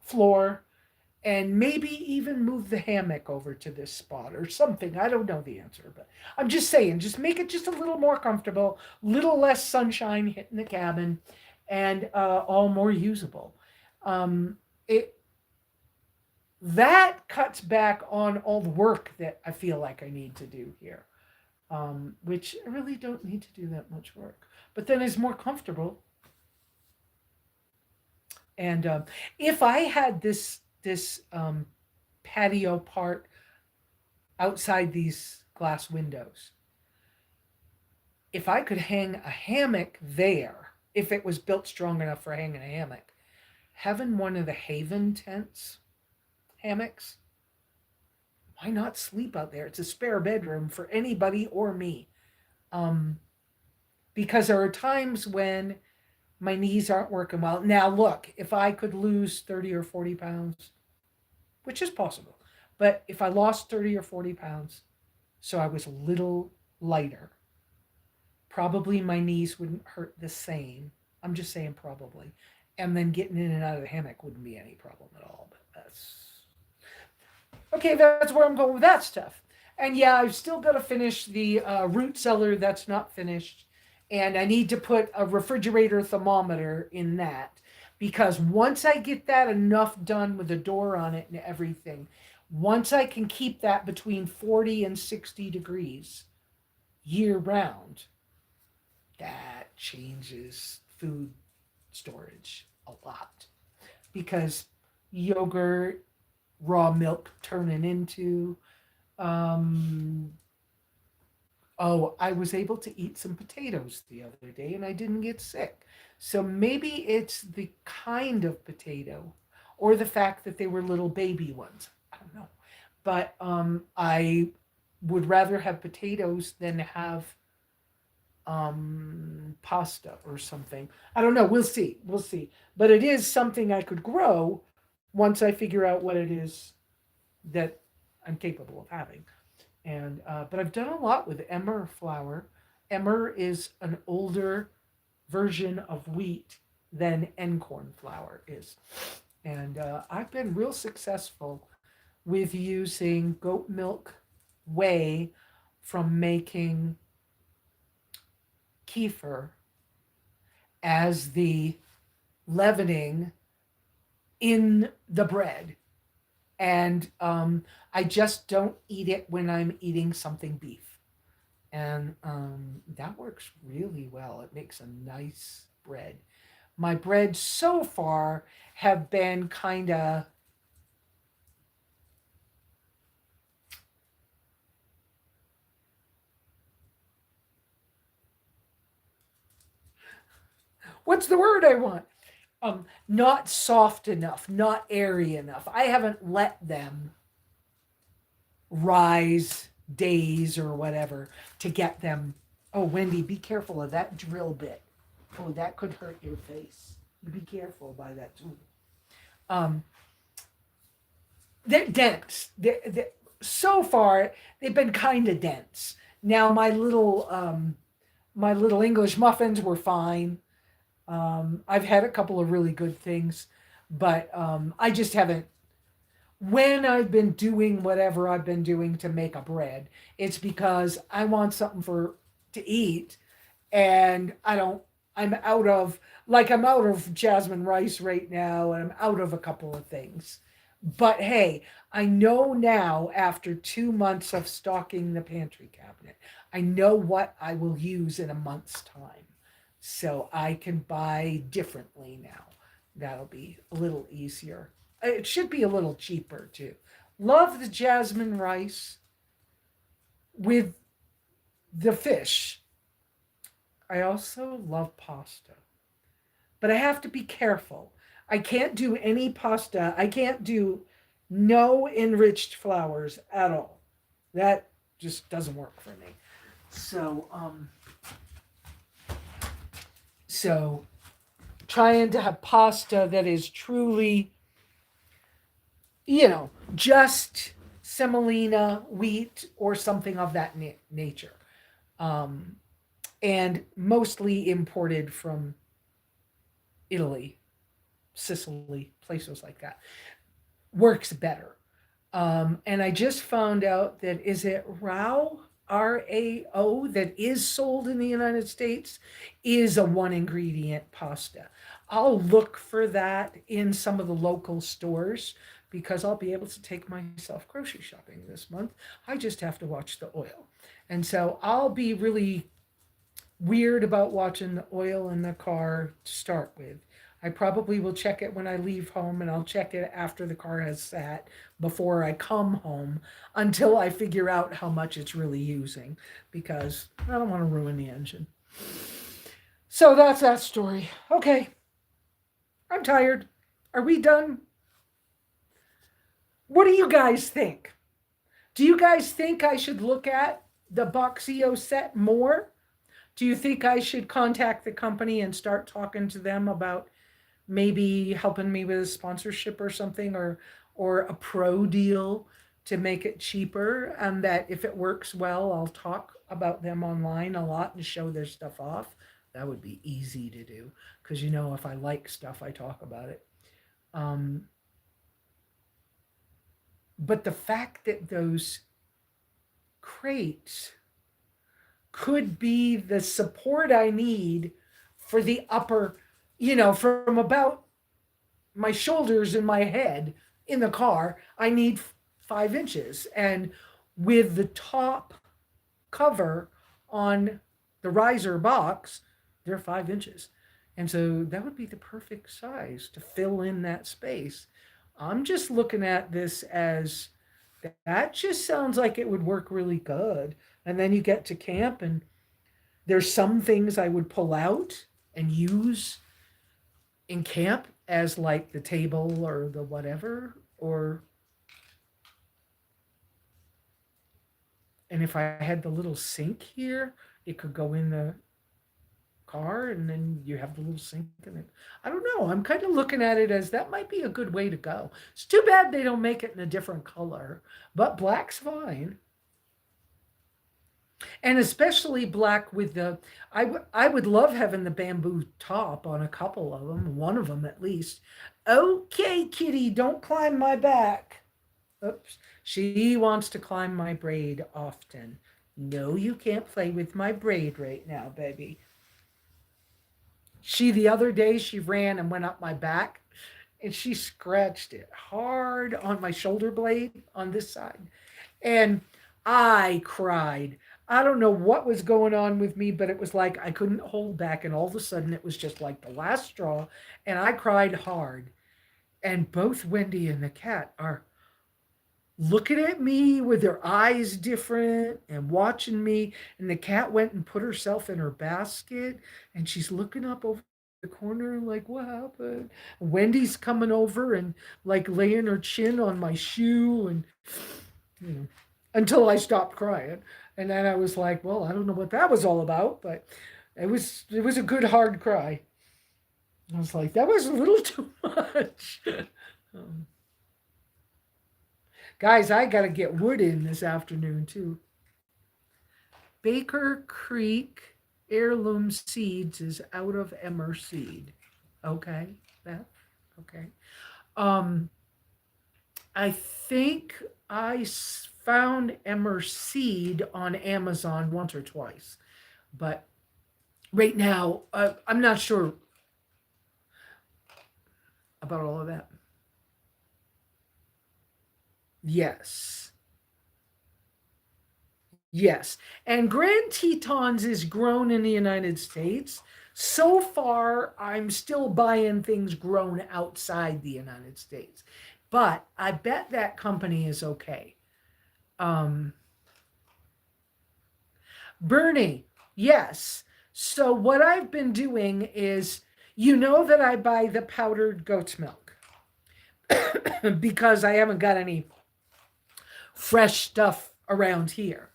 floor, and maybe even move the hammock over to this spot or something. I don't know the answer, but I'm just saying, just make it just a little more comfortable, little less sunshine hitting the cabin, and all more usable. That cuts back on all the work that I feel like I need to do here, which I really don't need to do that much work. But then it's more comfortable. And if I had this patio part outside these glass windows, if I could hang a hammock there, if it was built strong enough for hanging a hammock, having one of the Haven tents, hammocks, why not sleep out there? It's a spare bedroom for anybody or me. Because there are times when my knees aren't working well. Now, look, if I could lose 30 or 40 pounds, which is possible, but if I lost 30 or 40 pounds, so I was a little lighter, probably my knees wouldn't hurt the same. I'm just saying probably. And then getting in and out of the hammock wouldn't be any problem at all. But that's where I'm going with that stuff. And yeah, I've still got to finish the root cellar that's not finished. And I need to put a refrigerator thermometer in that, because once I get that enough done with a door on it and everything, once I can keep that between 40 and 60 degrees, year round, that changes food storage a lot, because yogurt, raw milk turning into, um, oh, I was able to eat some potatoes the other day and I didn't get sick. So maybe it's the kind of potato or the fact that they were little baby ones. I don't know. But I would rather have potatoes than have pasta or something. I don't know. We'll see. We'll see. But it is something I could grow once I figure out what it is that I'm capable of having. And but I've done a lot with emmer flour. Emmer is an older version of wheat than encorn flour is, and I've been real successful with using goat milk whey from making kefir as the leavening in the bread. And I just don't eat it when I'm eating something beef. And that works really well. It makes a nice bread. My breads so far have been kind of, what's the word I want? Not soft enough, not airy enough. I haven't let them rise days or whatever to get them. Oh, Wendy, be careful of that drill bit. Oh, that could hurt your face. Be careful by that too. Um, they're dense. So far, they've been kind of dense. Now, my little English muffins were fine. I've had a couple of really good things, but I just haven't. When I've been doing whatever I've been doing to make a bread, it's because I want something for to eat, and I don't. I'm out of I'm out of jasmine rice right now, and I'm out of a couple of things. But hey, I know now after 2 months of stocking the pantry cabinet, I know what I will use in a month's time. So I can buy differently now. That'll be a little easier. It should be a little cheaper too. Love the jasmine rice with the fish. I also love pasta, but I have to be careful. I can't do any pasta. I can't do no enriched flours at all. That just doesn't work for me. So, so trying to have pasta that is truly, just semolina, wheat, or something of that nature. Um, and mostly imported from Italy, Sicily, places like that. Works better. And I just found out that is it RAO that is sold in the United States is a one ingredient pasta. I'll look for that in some of the local stores because I'll be able to take myself grocery shopping this month. I just have to watch the oil. And so I'll be really weird about watching the oil in the car to start with. I probably will check it when I leave home and I'll check it after the car has sat before I come home until I figure out how much it's really using because I don't want to ruin the engine. So that's that story. Okay, I'm tired. Are we done? What do you guys think? Do you guys think I should look at the Boxio set more? Do you think I should contact the company and start talking to them about maybe helping me with a sponsorship or something or a pro deal to make it cheaper, and that if it works well I'll talk about them online a lot and show their stuff off? That would be easy to do because if I like stuff I talk about it. um, but the fact that those crates could be the support I need for the upper, from about my shoulders and my head in the car, I need 5 inches. And with the top cover on the riser box, they're 5 inches. And so that would be the perfect size to fill in that space. I'm just looking at this as that just sounds like it would work really good. And then you get to camp, and there's some things I would pull out and use in camp as like the table or the whatever, or and if I had the little sink here, it could go in the car, and then you have the little sink in it. I don't know. I'm kind of looking at it as that might be a good way to go. It's too bad they don't make it in a different color, but black's fine. And especially black with the, I would love having the bamboo top on a couple of them, one of them at least. Okay, kitty, don't climb my back. Oops. She wants to climb my braid often. No, you can't play with my braid right now, baby. The other day, she ran and went up my back, and she scratched it hard on my shoulder blade on this side. And I cried. I don't know what was going on with me, but it was like I couldn't hold back. And all of a sudden, it was just like the last straw. And I cried hard. And both Wendy and the cat are looking at me with their eyes different and watching me. And the cat went and put herself in her basket, and she's looking up over the corner like, what happened? Wendy's coming over and like laying her chin on my shoe, and you know, until I stopped crying. And then I was like, well, I don't know what that was all about, but it was a good hard cry. I was like, that was a little too much. um, Guys, I got to get wood in this afternoon too. Baker Creek Heirloom Seeds is out of Emmer Seed. Okay, Beth. Okay. Um, I think I found Emmer Seed on Amazon once or twice, but right now I'm not sure about all of that. Yes. Yes. And Grand Tetons is grown in the United States. So far, I'm still buying things grown outside the United States. But I bet that company is okay. Um, Bernie, yes. So what I've been doing is, you know that I buy the powdered goat's milk because I haven't got any fresh stuff around here.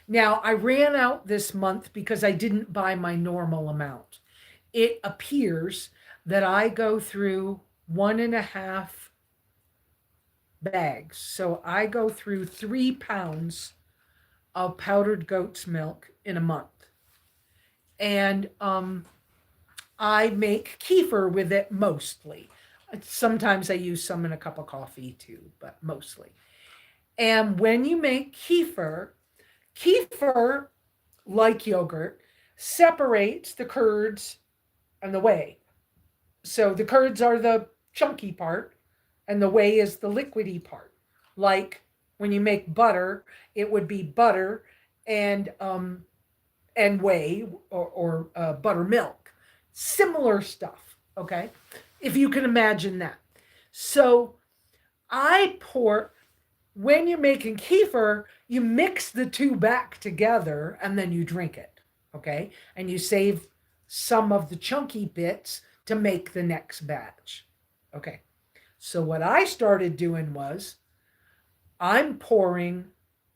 Now, I ran out this month because I didn't buy my normal amount. It appears that I go through 1.5 bags. So I go through 3 pounds of powdered goat's milk in a month. And I make kefir with it mostly. Sometimes I use some in a cup of coffee too, but mostly. And when you make kefir, like yogurt, separates the curds and the whey. So the curds are the chunky part, and the whey is the liquidy part. Like when you make butter, it would be butter and whey or buttermilk. Similar stuff, okay? If you can imagine that. So I pour, when you're making kefir, you mix the two back together and then you drink it, okay? And you save some of the chunky bits to make the next batch, okay? So what I started doing was I'm pouring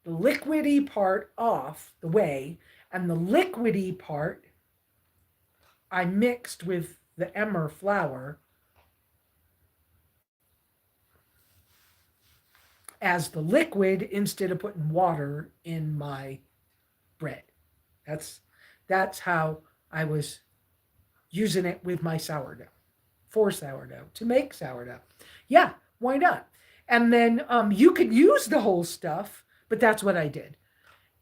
the liquidy part off the whey, and the liquidy part I mixed with the emmer flour as the liquid instead of putting water in my bread. That's that's how I was using it with my sourdough, for sourdough, to make sourdough. Yeah, why not? And then you could use the whole stuff, but that's what I did.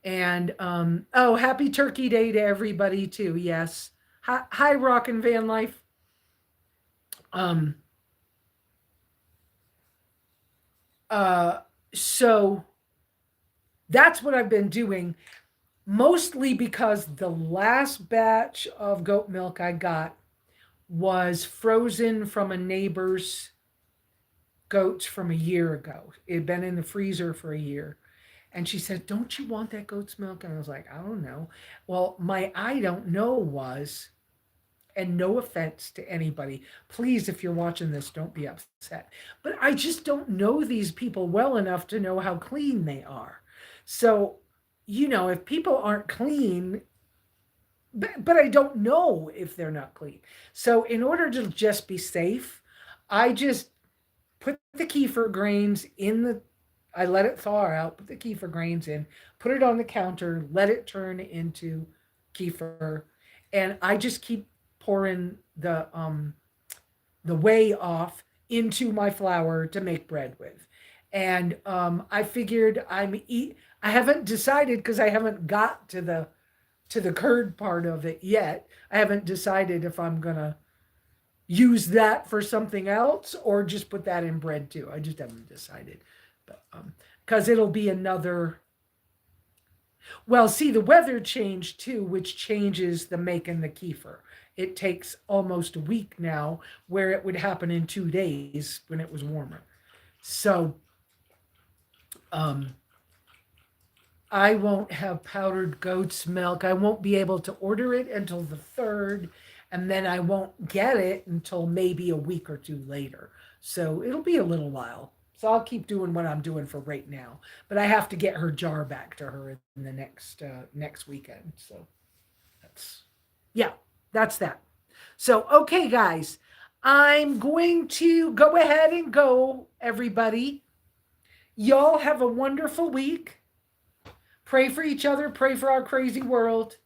And oh, happy Turkey Day to everybody too. Yes. Hi, Rock and Van Life. Um, uh, so that's what I've been doing. Mostly because the last batch of goat milk I got was frozen from a neighbor's goats from a year ago. It had been in the freezer for a year. And she said, "Don't you want that goat's milk?" And I was like, "I don't know." Well, my I don't know was, and no offense to anybody, please, if you're watching this, don't be upset. But I just don't know these people well enough to know how clean they are. So, if people aren't clean, but I don't know if they're not clean. So, in order to just be safe, I just put the kefir grains in I let it thaw out, put the kefir grains in, put it on the counter, let it turn into kefir, and I just keep pouring the whey off into my flour to make bread with. And I figured I haven't decided because I haven't got to the curd part of it yet. I haven't decided if I'm gonna use that for something else or just put that in bread too. I just haven't decided. But because it'll be another, well, see, the weather changed too, which changes the making the kefir. It takes almost a week now, where it would happen in 2 days when it was warmer. So um, I won't have powdered goat's milk. I won't be able to order it until the 3rd, and then I won't get it until maybe a week or two later. So it'll be a little while. So I'll keep doing what I'm doing for right now, but I have to get her jar back to her in the next weekend. So that's, yeah, that's that. So okay, guys, I'm going to go ahead and go. Everybody, y'all have a wonderful week. Pray for each other. Pray for our crazy world.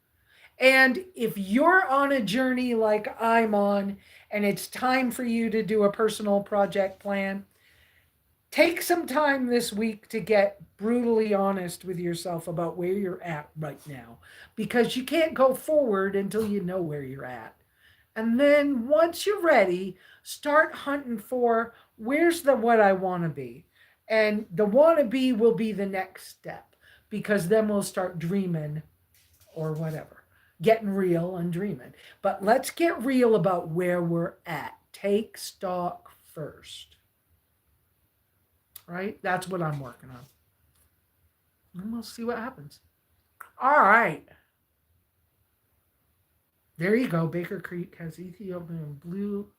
And if you're on a journey like I'm on, and it's time for you to do a personal project plan, take some time this week to get brutally honest with yourself about where you're at right now, because you can't go forward until you know where you're at. And then once you're ready, start hunting for where's the what I want to be. And the want to be will be the next step, because then we'll start dreaming or whatever, getting real and dreaming. But let's get real about where we're at. Take stock first. Right? That's what I'm working on. And we'll see what happens. All right. There you go. Baker Creek has Ethiopian blue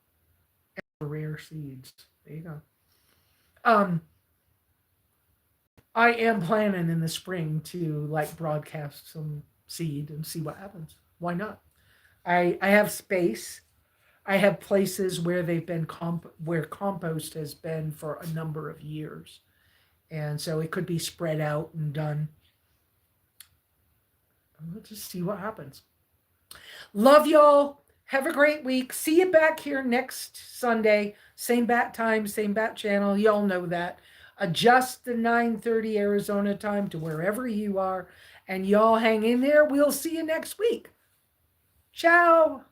and rare seeds. There you go. I am planning in the spring to like broadcast some seed and see what happens. Why not? I have space. I have places where they've been where compost has been for a number of years. And so it could be spread out and done. We'll just see what happens. Love y'all. Have a great week. See you back here next Sunday. Same bat time, same bat channel. Y'all know that. Adjust the 9:30 Arizona time to wherever you are. And y'all hang in there. We'll see you next week. Ciao.